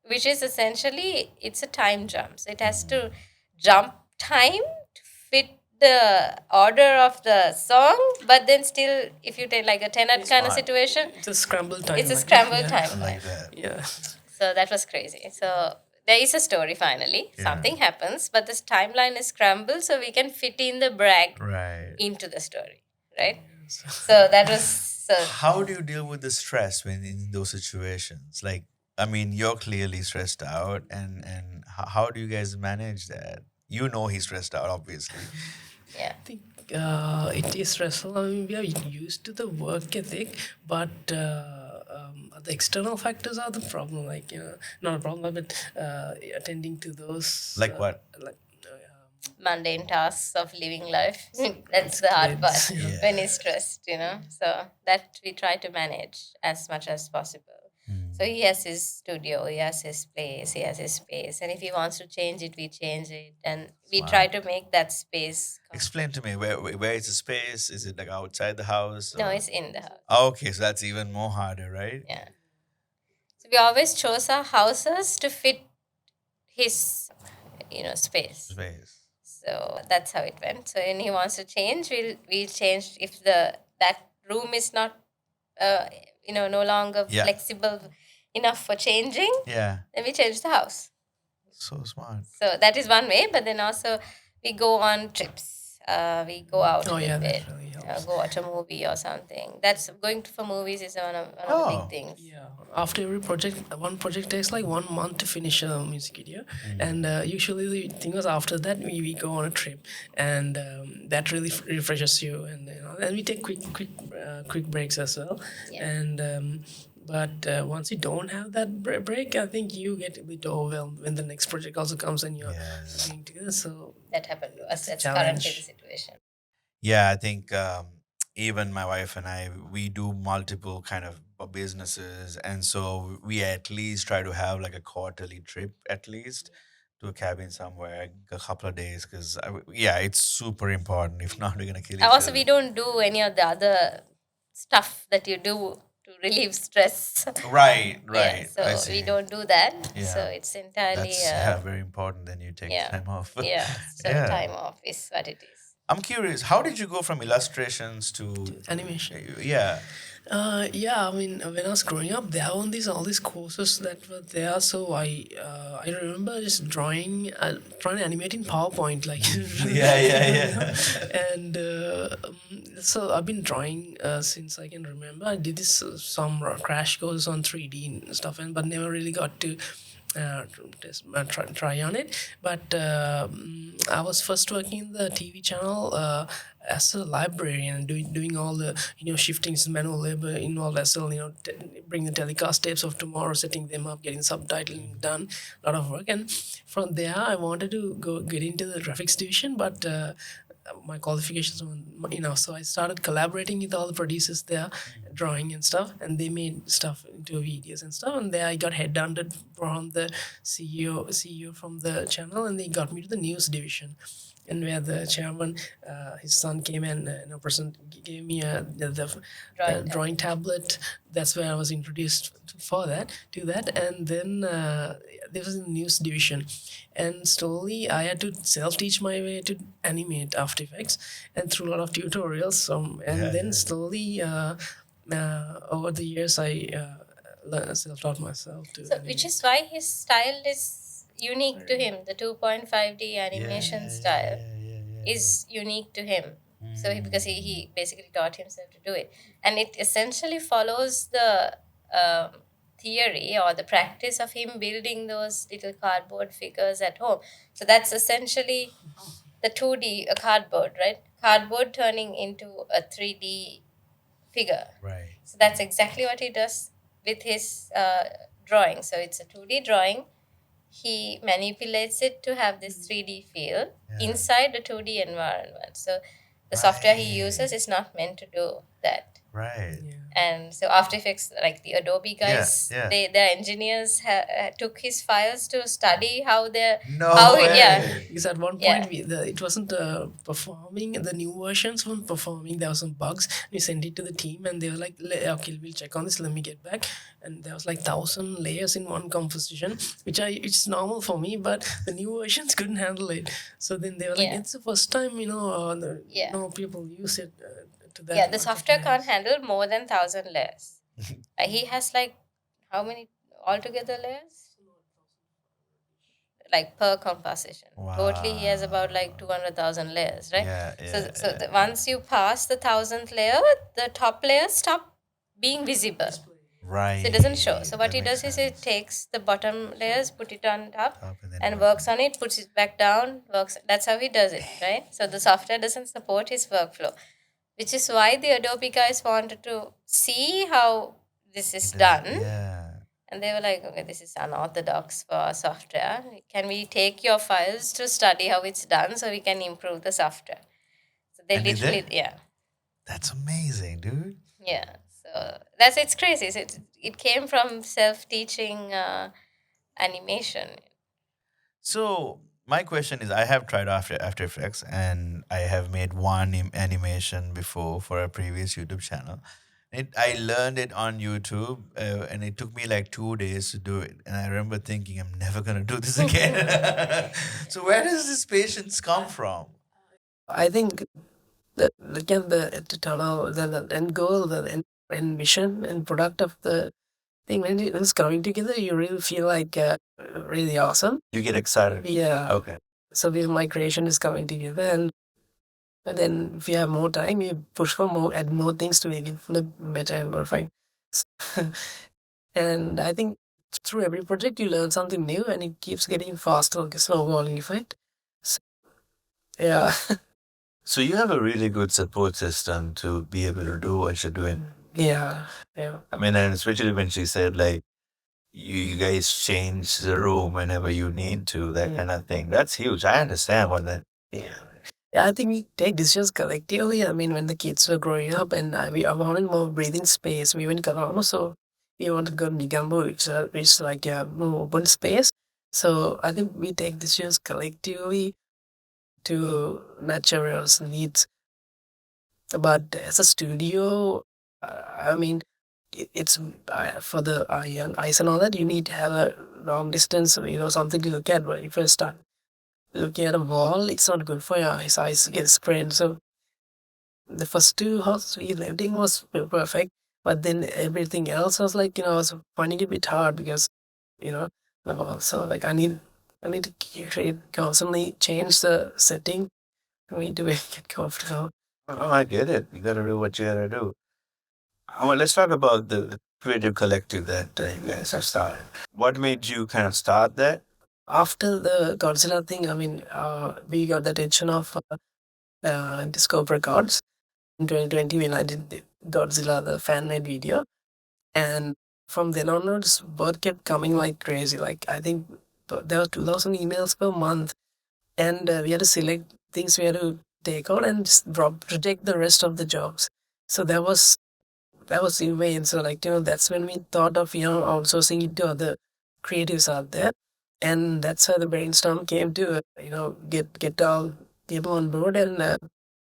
which is essentially, it's a time jump. So it has to jump time to fit the order of the song, but then still, if you take like a tenet kind of situation, It's a scrambled time. it's a scrambled time. Like that. Yeah. So that was crazy. So there is a story finally. Something happens, but this timeline is scrambled, so we can fit in the brag into the story, right? So that was How do you deal with the stress when in those situations? Like, I mean, you're clearly stressed out, and how do you guys manage that? You know he's stressed out, obviously. yeah. I think it is stressful. I mean, we are used to the work ethic, but the external factors are the problem. Like, not a problem, but attending to those. Like what? Like mundane tasks of living life. That's the hard part Yeah. when he's stressed, So that we try to manage as much as possible. So he has his studio, he has his place, he has his space. And if he wants to change it, we change it. And we try to make that space. Explain to me where is the space? Is it like outside the house? No, or- it's in the house. Okay, so that's even more harder, right? Yeah. So we always chose our houses to fit his, space. Space. So that's how it went. So when he wants to change, we'll change. If that room is not, no longer Yeah. flexible enough for changing, Yeah. then we change the house. So smart. So that is one way. But then also we go on trips. We go out Oh, a yeah, bit, that really helps. go watch a movie or something. That's going for movies is one of the Oh. big things. Yeah, after every project, one project takes like 1 month to finish a music video, and usually the thing was after that we go on a trip, and that really refreshes you, and we take quick breaks as well, Yeah. and but once you don't have that break, I think you get a bit overwhelmed when the next project also comes and you're Yeah. doing together. So That happened to us. That's challenge. currently the situation. Yeah, I think even my wife and I, we do multiple kind of businesses, and so we at least try to have like a quarterly trip at least to a cabin somewhere, a couple of days, because yeah, it's super important. If not, we're gonna kill each Also, other. we don't do any of the other stuff that you do to relieve stress. Right, Yeah, right. I so see. we don't do that. Yeah. So it's entirely That's very important. Then you take yeah. time off. yeah. So Yeah. time off is what it is. I'm curious, how did you go from illustrations to animation. Yeah. Yeah, I mean, when I was growing up, there were all these courses that were there. So I remember just trying to animate in PowerPoint, like Yeah. and so I've been drawing since I can remember. I did this some crash course on 3D and stuff, but never really got to try on it. But I was first working in the TV channel as a librarian, doing all the shiftings, manual labor involved as well. Bring the telecast tapes of tomorrow, setting them up, getting subtitling done, a lot of work. And from there, I wanted to get into the graphics division, but my qualifications were, so I started collaborating with all the producers there, drawing and stuff, and they made stuff into videos and stuff. And there I got headhunted from the CEO from the channel, and they got me to the news division. And where the chairman, his son came and gave me the drawing tablet. That's where I was introduced to that, and then this was in the news division, and slowly I had to self-teach my way to animate After Effects, and through a lot of tutorials. Then slowly over the years I self-taught myself to. So, which is why his style is unique to him. The 2.5D animation style is unique to him. So because he basically taught himself to do it, and it essentially follows the theory or the practice of him building those little cardboard figures at home. So that's essentially the 2D cardboard, right? Cardboard turning into a 3D figure. Right. So that's exactly what he does with his drawing. So it's a 2D drawing. He manipulates it to have this 3D feel inside the 2D environment. So the software he uses is not meant to do that. Right. And so After Effects, like the Adobe guys, Yeah. their engineers took his files to study how they're No how way. it, yeah. Because at one point it wasn't performing. The new versions weren't performing. There were some bugs. We sent it to the team, and they were like, "Okay, we'll check on this. Let me get back." And there was like 1,000 layers in one composition, it's normal for me, but the new versions couldn't handle it. So then they were like, Yeah. "It's the first time people use it to that." Yeah, the much software of can't handle more than 1,000 layers. He has like how many altogether layers? Like per composition. Totally, he has about like 200,000 layers, right? Once you pass the 1,000th layer, the top layers stop being visible. Right. So it doesn't show. So what That he makes does is sense. it takes the bottom layers, put it on top, then and works on it, puts it back down, works. That's how he does it, right? So the software doesn't support his workflow, which is why the Adobe guys wanted to see how this is done. Yeah. And they were like, okay, this is unorthodox for our software. Can we take your files to study how it's done so we can improve the software? So they And they literally, did? yeah, That's amazing, dude. yeah. So that's it's crazy. So it came from self teaching animation. So my question is, I have tried After Effects, and I have made one animation before for a previous YouTube channel. I learned it on YouTube, and it took me like 2 days to do it. And I remember thinking, I'm never gonna do this again. So where does this patience come from? I think that look at the total, the end goal, end mission and product of the thing when it's coming together, you really feel like really awesome. You get excited. Yeah. Okay. So this my creation is coming together, and then if you have more time, you push for more, add more things to make it look better and more fine. And I think through every project you learn something new, and it keeps getting faster, like a snowballing effect. So, yeah. So you have a really good support system to be able to do what you're doing. Yeah. Yeah. I mean, and especially when she said like you guys change the room whenever you need to, that kind of thing. That's huge. I understand what that. Yeah. Yeah, I think we take decisions collectively. I mean, when the kids were growing up and we are wanting more breathing space, we went to Colorado, so we want to go to Migambo, which like a more open space. So I think we take decisions collectively to match everyone's needs. But as a studio, I mean, it's for the young eyes and all that, you need to have a long distance, something to look at when you first start looking at a wall. It's not good for your eyes. Eyes get sprained. So the first two houses we lived in was perfect, but then everything else was like, I was finding it a bit hard because, you know, so like I need to constantly change the setting for me to get comfortable. Oh, I get it. You gotta do what you gotta do. Well, let's talk about the creative collective that you guys have started. What made you kind of start that? After the Godzilla thing, I mean, we got the attention of Discover Records in 2020 when I did the Godzilla, the fan made video. And from then onwards, word kept coming like crazy. Like, I think there were 2,000 emails per month. And we had to select things we had to take out and just reject the rest of the jobs. So that was insane. So like, that's when we thought of, outsourcing it to other creatives out there. And that's how the brainstorm came to, get all people on board and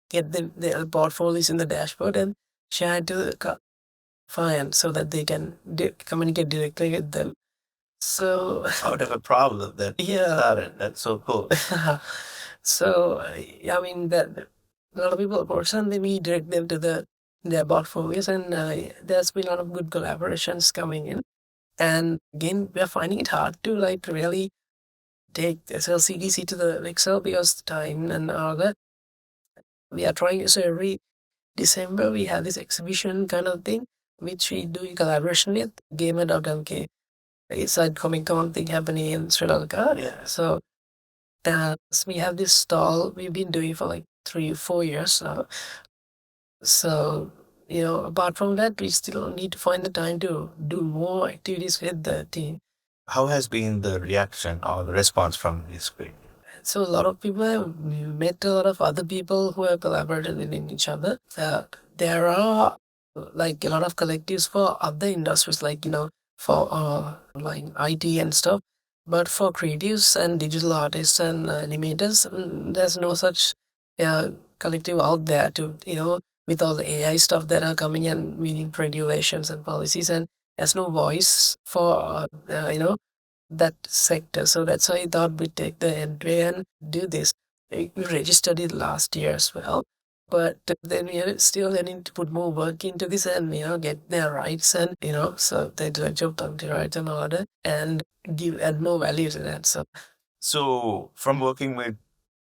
get the portfolios in the dashboard and share it to the client so that they can communicate directly with them. So Out of a problem that yeah, started. That's so cool. so I mean that a lot of people approach and then we direct them to their portfolios, and there's been a lot of good collaborations coming in. And again, we are finding it hard to like really take SLCDC to the Excel because the time and all that. We are trying, so every December we have this exhibition kind of thing, which we do in collaboration with Gamer.mk. It's a Comic Con thing happening in Sri Lanka. Yeah. So we have this stall we've been doing for like 3 or 4 years now. So, apart from that, we still need to find the time to do more activities with the team. How has been the reaction or the response from this group? So a lot of people have met a lot of other people who have collaborated with each other. There are like a lot of collectives for other industries, like for like IT and stuff. But for creatives and digital artists and animators, there's no such collective out there to with all the AI stuff that are coming and meaning regulations and policies, and there's no voice for that sector. So that's why I thought we'd take the entry and do this. We registered it last year as well. But then we are still needing to put more work into this and, get their rights and, so they do a job rights and all that and add more value to that. So, from working with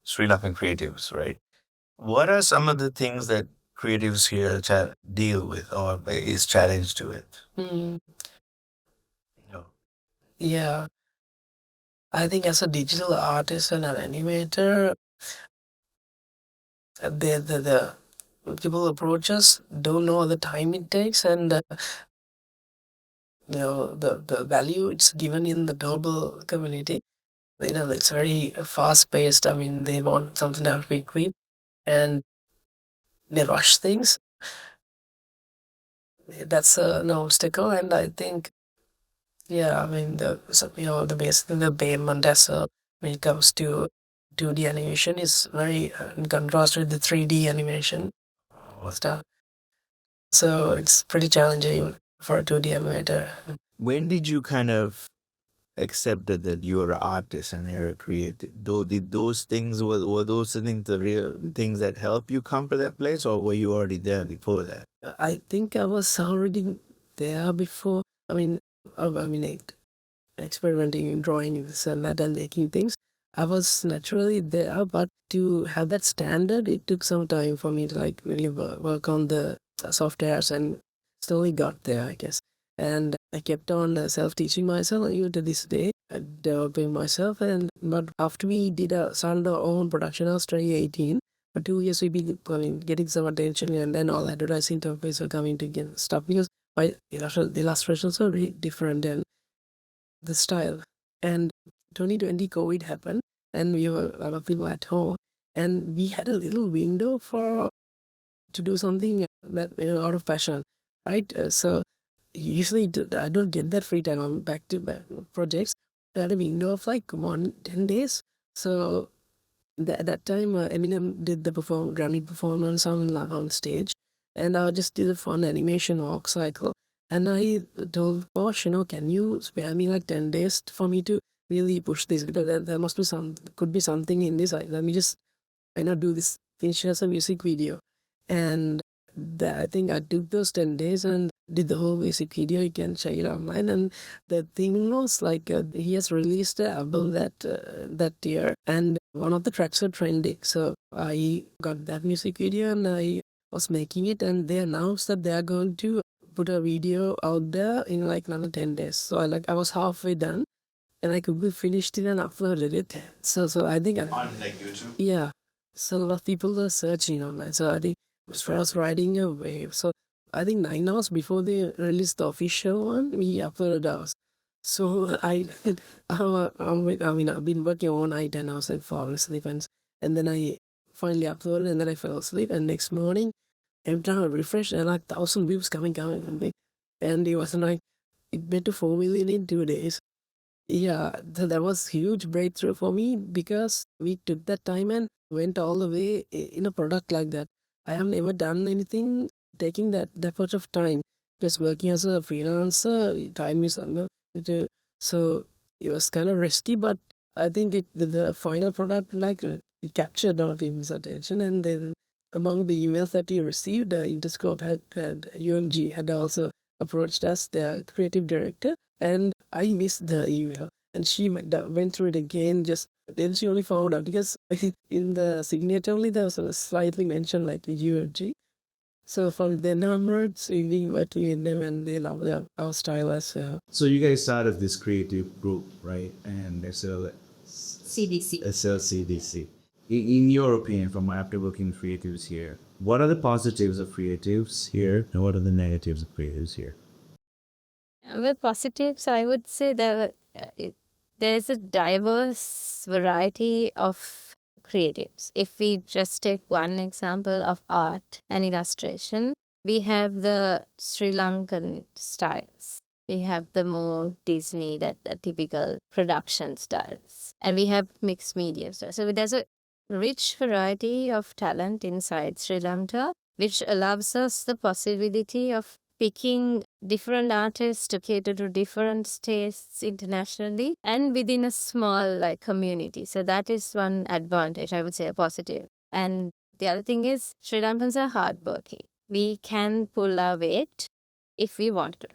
Sri Lankan creatives, right? What are some of the things that creatives here deal with or is challenged to it? Mm, No. yeah. I think as a digital artist and an animator, the people approach us don't know the time it takes, and the value it's given in the global community. It's very fast paced. I mean, they want something to be quick, and they rush things. That's an obstacle, and I think, yeah, I mean, the basic the payment as when it comes to 2D animation is very in contrast with the 3D animation stuff. So it's pretty challenging for a 2D animator. When did you kind of accept that you're an artist and you're a creative? Did those things were those things the real things that help you come to that place, or were you already there before that? I think I was already there before. I mean, experimenting in drawing this and that and making things. I was naturally there, but to have that standard, it took some time for me to like really work on the softwares and slowly got there, I guess. And I kept on self-teaching myself even to this day, developing myself. But after we started our own production house 2018, for 2 years we been getting some attention, and then all advertising companies were coming to get stuff because my illustrations were really different and the style. And 2020 COVID happened, and we were a lot of people at home, and we had a little window to do something that out of passion, right? So usually I don't get that free time. I'm back to back projects. I had a window of like 10 days. So at that time, Eminem did the Grammy performance on stage, and I just did a fun animation walk cycle. And I told Posh, can you spare me like 10 days for me to really push this? Because there must be could be something in this. Let me just, do this, finish as a music video. And I think I took those 10 days and did the whole music video. You can check it online. And the thing was like he has released an album that year, and one of the tracks were trending. So I got that music video and I was making it, and they announced that they are going to put a video out there in like another 10 days. So I was halfway done, and I quickly finished it and uploaded it. So I think On like YouTube? yeah. So a lot of people were searching online. So I think I was riding a wave. So I think 9 hours before they released the official one, we uploaded ours. So I've been working all night and I was like falling asleep, and then I finally uploaded, and then I fell asleep, and next morning every time I refreshed, and like 1,000 views coming, and it was like it went to 4 million in 2 days. Yeah, that was huge breakthrough for me because we took that time and went all the way in a product like that. I have never done anything taking that much of time. Just working as a freelancer, time is so it was kind of risky, but I think the final product it captured all of people's attention. And then among the emails that we received, Interscope had UMG had also approached us, their creative director, and I missed the email. And she went through it again. Then she only found out because in the signature only there was a slightly mentioned like the UMG. So from then onwards, we been working with them, and they love our style as well. So you guys started this creative group, right? And CDC. SLCDC. In your opinion, from after working with creatives here, what are the positives of creatives here, and what are the negatives of creatives here? With positives, I would say that there's a diverse variety of creatives. If we just take one example of art and illustration, we have the Sri Lankan styles. We have the more Disney, the typical production styles. And we have mixed media styles. So there's a rich variety of talent inside Sri Lanka, which allows us the possibility of picking different artists to cater to different tastes internationally and within a small community. So that is one advantage, I would say, a positive. And the other thing is Sri Lankans are hardworking. We can pull our weight if we want to,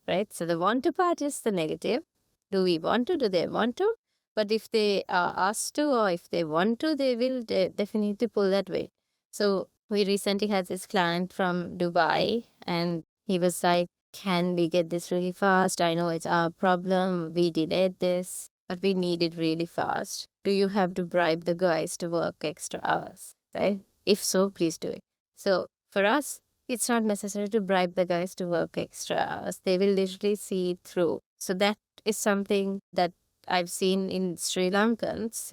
right? So the want to part is the negative. Do we want to? Do they want to? But if they are asked to, or if they want to, they will definitely pull that weight. So we recently had this client from Dubai, and he was like, can we get this really fast? I know it's our problem. We delayed this, but we need it really fast. Do you have to bribe the guys to work extra hours, right? If so, please do it. So for us, it's not necessary to bribe the guys to work extra hours. They will literally see through. So that is something that I've seen in Sri Lankans.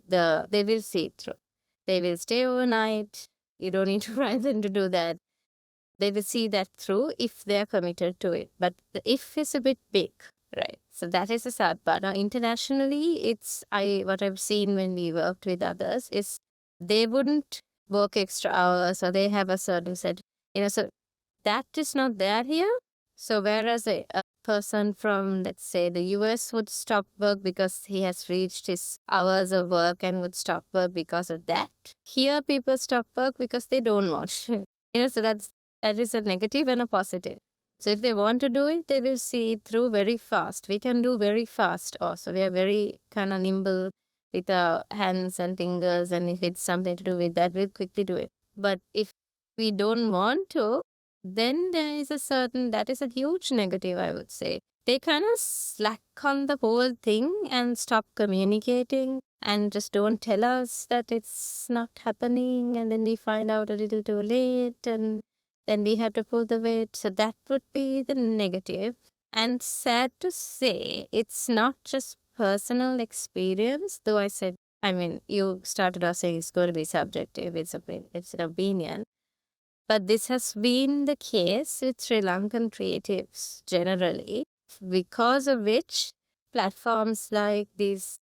They will see through. They will stay overnight. You don't need to bribe them to do that. They will see that through if they're committed to it. But the if is a bit big, right? So that is a sad part. Now, internationally, what I've seen when we worked with others is they wouldn't work extra hours or they have a certain set, so that is not there here. So whereas a person from, let's say, the US would stop work because he has reached his hours of work and would stop work because of that. Here, people stop work because they don't want to. So that is a negative and a positive. So if they want to do it, they will see it through very fast. We can do very fast also. We are very kind of nimble with our hands and fingers. And if it's something to do with that, we'll quickly do it. But if we don't want to, then that is a huge negative, I would say. They kind of slack on the whole thing and stop communicating and just don't tell us that it's not happening. And then we find out a little too late and then we have to pull the weight. So that would be the negative. And sad to say, it's not just personal experience, though you started off saying it's going to be subjective, it's an opinion. But this has been the case with Sri Lankan creatives generally, because of which platforms like these,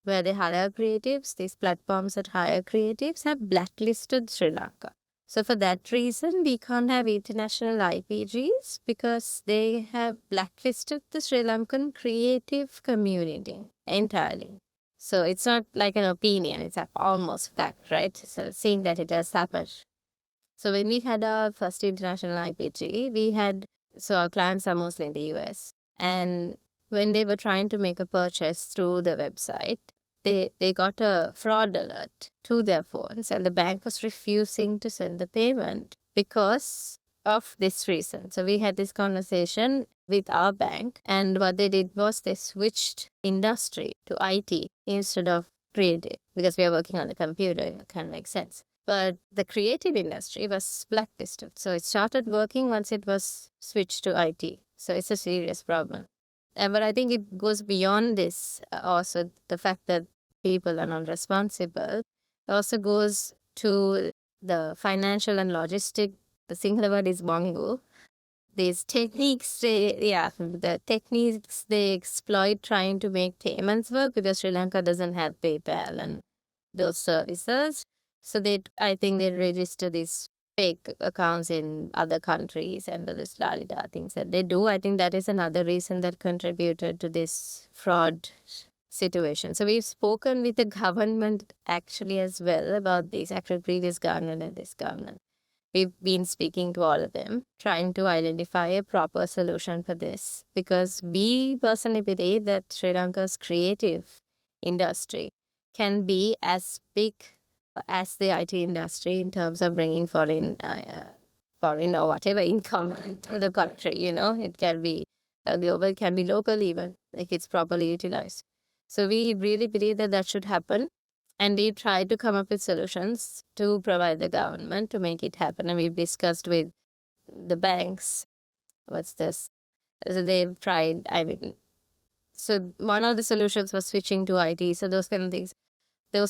where they hire creatives, these platforms that hire creatives have blacklisted Sri Lanka. So for that reason, we can't have international IPGs because they have blacklisted the Sri Lankan creative community entirely. So it's not like an opinion, it's almost fact, right? So seeing that it has happened. So when we had our first international IPG, our clients are mostly in the US. And when they were trying to make a purchase through the website, they got a fraud alert to their phones and the bank was refusing to send the payment because of this reason. So we had this conversation with our bank, and what they did was they switched industry to IT instead of creative because we are working on the computer. It kind of makes sense. But the creative industry was blacklisted. So it started working once it was switched to IT. So it's a serious problem. But I think it goes beyond this also, the fact that people are not responsible. It also goes to the financial and logistic. The singular word is bongo. These techniques, the techniques they exploit trying to make payments work because Sri Lanka doesn't have PayPal and those services. So I think they register these fake accounts in other countries and this things that they do. I think that is another reason that contributed to this fraud situation. So we've spoken with the government actually as well about this, actually previous government and this government. We've been speaking to all of them, trying to identify a proper solution for this because we personally believe that Sri Lanka's creative industry can be as big as the IT industry in terms of bringing foreign or whatever income to the country. It can be global, it can be local even, like it's properly utilized. So we really believe that should happen. And we try to come up with solutions to provide the government to make it happen. And we've discussed with the banks. What's this? So they've tried, so one of the solutions was switching to IT. So those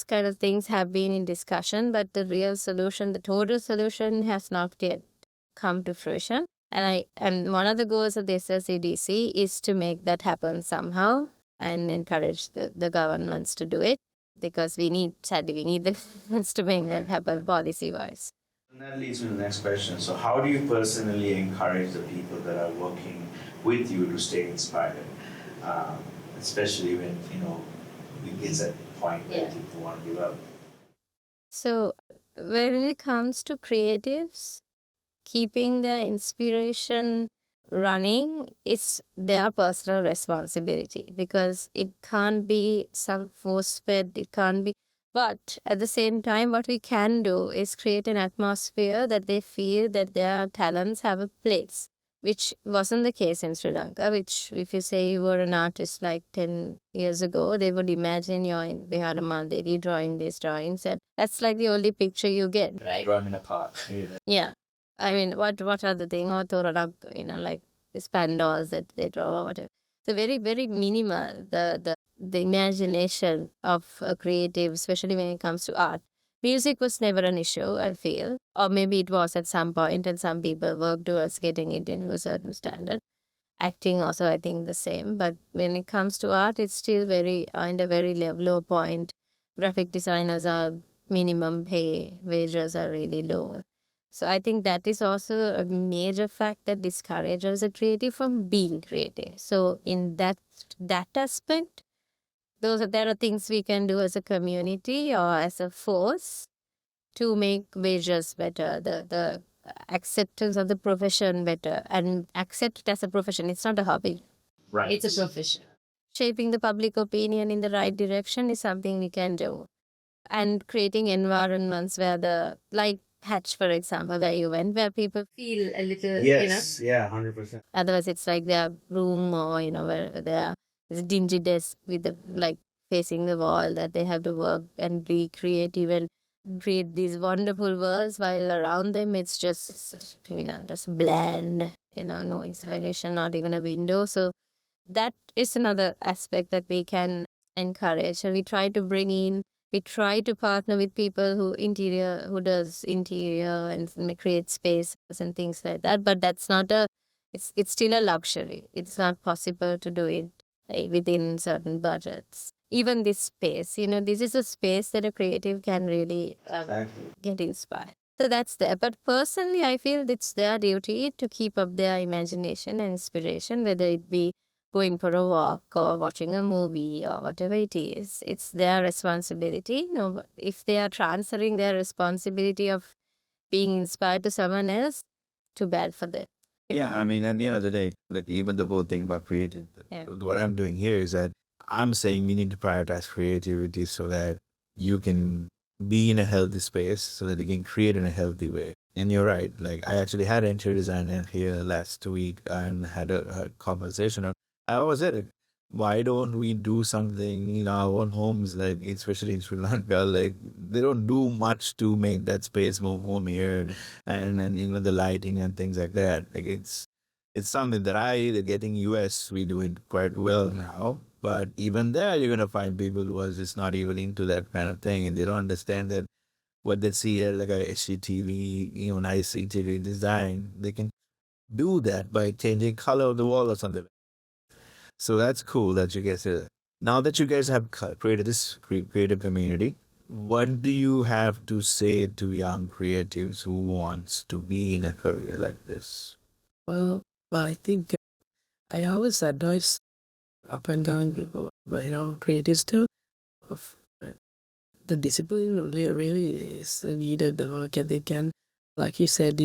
kind of things have been in discussion, but the real solution, the total solution has not yet come to fruition. And one of the goals of the SSCDC is to make that happen somehow and encourage the governments to do it because we need the governments to make that happen policy-wise. And that leads me to the next question. So how do you personally encourage the people that are working with you to stay inspired? Especially when, it gets at the point where people want to give up. So when it comes to creatives, keeping their inspiration running is their personal responsibility because it can't be some force-fed, it can't be. But at the same time, what we can do is create an atmosphere that they feel that their talents have a place, which wasn't the case in Sri Lanka, which if you say you were an artist like 10 years ago, they would imagine you're in Bihar Mandiri drawing these drawings. And that's like the only picture you get, right? Drawing in a park. Yeah. I mean, what are the thing or Thoranak, like these pandas that they draw or whatever. So very, very minimal, the imagination of a creative, especially when it comes to art. Music was never an issue, I feel. Or maybe it was at some point, and some people worked towards getting it into a certain standard. Acting also, I think, the same. But when it comes to art, it's still very in a very low point. Graphic designers are minimum pay, wages are really low. So I think that is also a major fact that discourages a creative from being creative. So in that aspect, there are things we can do as a community or as a force to make wages better, the acceptance of the profession better, and accept it as a profession. It's not a hobby. Right. It's a profession. Shaping the public opinion in the right direction is something we can do. And creating environments where like Hatch, for example, where you went, where people feel a little, Yes, yeah, 100%. otherwise it's like their room or, where there's a dingy desk with like facing the wall that they have to work and be creative and create these wonderful worlds while around them it's just, just bland, no inspiration, not even a window. So that is another aspect that we can encourage. And we try to partner with people who does interior and create spaces and things like that. But that's not it's still a luxury. It's not possible to do it within certain budgets. Even this space, this is a space that a creative can really get inspired. So that's there. But personally, I feel it's their duty to keep up their imagination and inspiration, whether it be going for a walk or watching a movie or whatever it is. It's their responsibility. If they are transferring their responsibility of being inspired to someone else, too bad for them. Yeah, I mean, at the end of the day, like even the whole thing about creative, Yeah. what I'm doing here is that I'm saying we need to prioritize creativity so that you can be in a healthy space so that you can create in a healthy way. And you're right. Like I actually had an interior designer here last week and had a conversation on how was it? Why don't we do something in our own homes, like especially in Sri Lanka? Like they don't do much to make that space more homier and the lighting and things like that. Like it's something that getting US we do it quite well now. But even there you're gonna find people who are just not even into that kind of thing and they don't understand that what they see at like a HGTV, nice interior design, they can do that by changing color of the wall or something. So that's cool that you guys did it. Now that you guys have created this creative community, what do you have to say to young creatives who wants to be in a career like this? Well, I think I always advise up and down people, creatives too. Of the discipline really is needed. The work ethic can, like you said,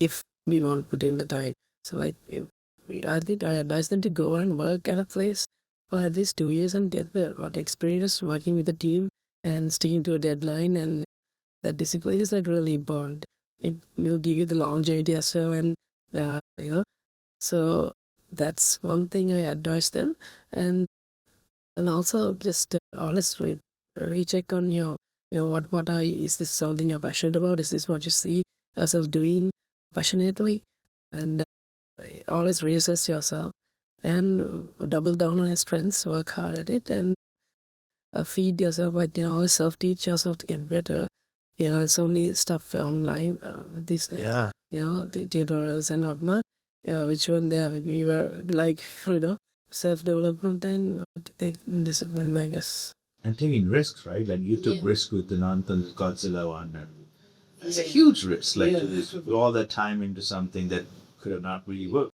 if we want to put in the time. So I think I advise them to go and work at a place for at least 2 years and get the experience working with the team and sticking to a deadline. And that discipline is like really important. It will give you the longevity as well, and so that's one thing I advise them. And also just honestly recheck on is this something you're passionate about? Is this what you see yourself doing passionately? And always reassess yourself and double down on your strengths, work hard at it, and feed yourself, but always self-teach yourself to get better. It's only stuff online, the tutorials and whatnot, which one there we were like, self-development and discipline, I guess. And taking risks, right? Like you took risk with the Nantan Godzilla one. And it's a huge risk, like to put all that time into something that could have not really worked.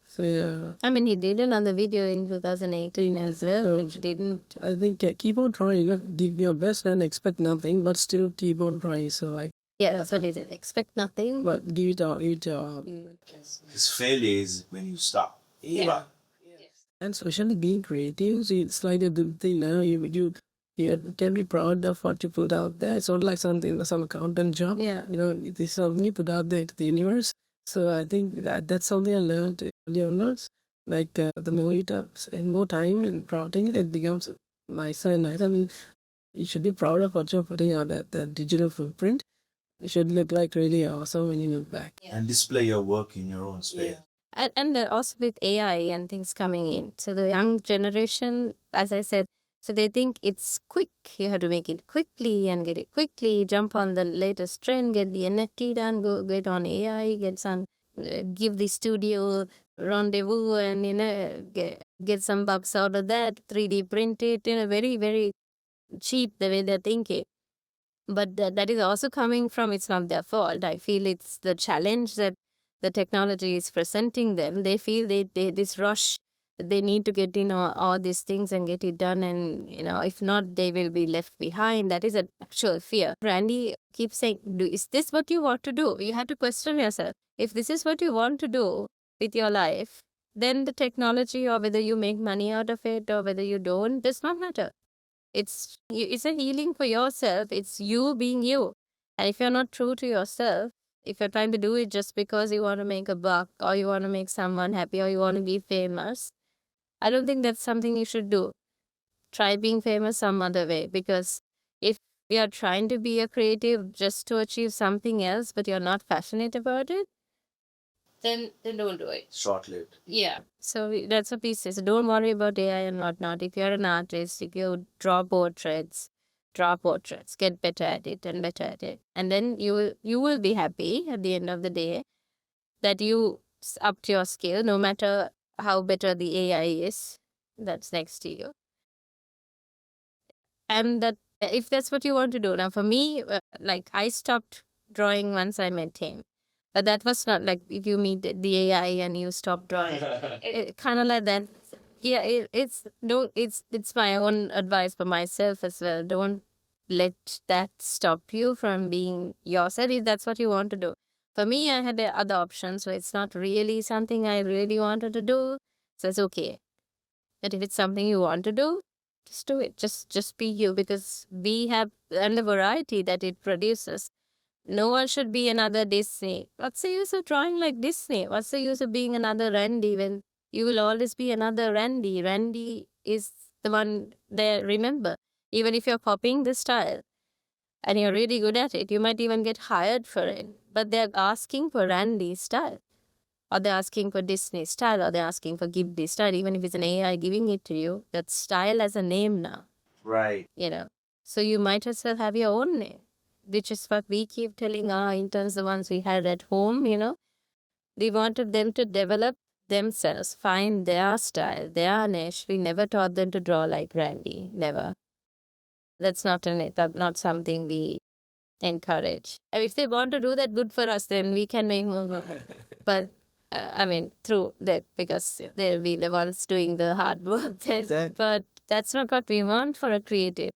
So yeah. I mean, he did another video in 2018 as well, which didn't. I think keep on trying. Do your best and expect nothing, but still keep on trying. So yeah, that's what he said. Expect nothing. But give it all. His failure is when you stop. Yeah. And especially being creative, it's like a good thing now. You can be proud of what you put out there. It's not like some accountant job. Yeah. It is something you put out there to the universe. So I think that's something I learned early on. Like the more you spend more time in prouding it becomes nicer and nicer. I mean, you should be proud of what you're putting out, that the digital footprint. it should look like really awesome when you look back. And display your work in your own space. And also with AI and things coming in. So the young generation, as I said, so they think it's quick. You have to make it quickly and get it quickly, jump on the latest trend, get the NFT done, go get on AI, give the studio rendezvous and, get some bucks out of that, 3D print it, very, very cheap the way they're thinking. But that is also coming from, it's not their fault. I feel it's the challenge that the technology is presenting them. They feel they this rush, they need to get all these things and get it done, and if not, they will be left behind. That is an actual fear. Randy keeps saying, is this what you want to do? You have to question yourself. If this is what you want to do with your life, then the technology, or whether you make money out of it or whether you don't, does not matter. It's a healing for yourself. It's you being you. And if you're not true to yourself, if you're trying to do it just because you want to make a buck or you want to make someone happy or you want to be famous, I don't think that's something you should do. Try being famous some other way, because if you're trying to be a creative just to achieve something else but you're not passionate about it, then don't do it. Short-lived. Yeah. So that's what he says. Don't worry about AI and whatnot. If you're an artist, if you draw portraits, get better at it and better at it. And then you will be happy at the end of the day that you upped your skill, no matter how better the AI is that's next to you. And that if that's what you want to do. Now for me, I stopped drawing once I met him. But that was not like if you meet the AI and you stop drawing. Kind of like that. Yeah, it's my own advice for myself as well. Don't let that stop you from being yourself if that's what you want to do. For me, I had other options, so it's not really something I really wanted to do. So it's okay. But if it's something you want to do, just do it. Just be you, because we have, and the variety that it produces. No one should be another Disney. What's the use of drawing like Disney? What's the use of being another Randy when you will always be another Randy? Randy is the one there, remember. Even if you're copying the style and you're really good at it, you might even get hired for it. But they're asking for Randy's style, or they're asking for Disney style, or they're asking for Ghibli style. Even if it's an AI giving it to you, that style has a name now. Right. So you might as well have your own name, which is what we keep telling our interns, the ones we had at home, We wanted them to develop themselves, find their style, their niche. We never taught them to draw like Randy, never. That's not something we encourage. And if they want to do that, good for us, then we can make more. But, through that, because they'll be the ones doing the hard work. But that's not what we want for a creative.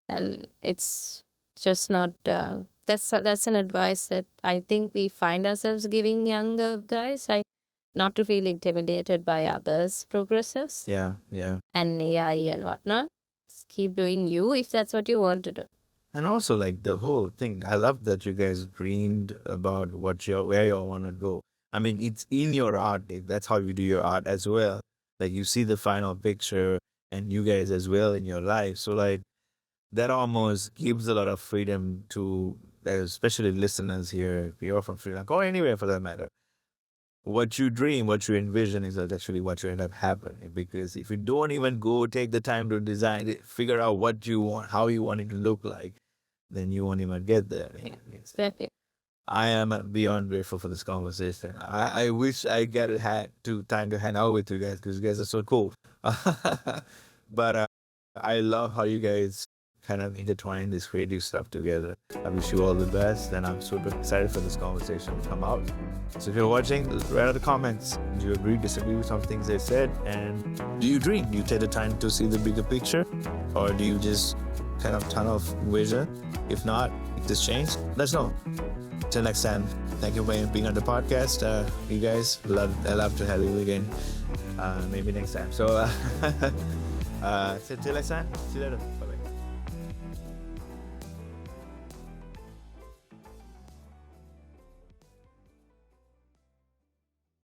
And it's just not, that's an advice that I think we find ourselves giving younger guys, not to feel intimidated by others' progresses. Yeah. And AI and whatnot. Just keep doing you if that's what you want to do. And also, the whole thing, I love that you guys dreamed about where you all want to go. It's in your art. That's how you do your art as well. You see the final picture, and you guys as well in your life. So, that almost gives a lot of freedom to, especially listeners here, if you're from Sri Lanka or anywhere for that matter. What you dream, what you envision is actually what you end up happening. Because if you don't even go take the time to design it, figure out what you want, how you want it to look like, then you won't even get there. Exactly. I am beyond grateful for this conversation. I wish I had time to hang out with you guys, because you guys are so cool. But I love how you guys kind of intertwine this creative stuff together. I wish you all the best, and I'm super excited for this conversation to come out. So if you're watching, write out the comments. Do you agree, disagree with some things they said? And do you dream? Do you take the time to see the bigger picture? Or do you just kind of tunnel vision? If not, if this changed, let us know. Till next time, thank you for being on the podcast. You guys, I love to have you again. Maybe next time. So, till next time, see you later. Bye-bye.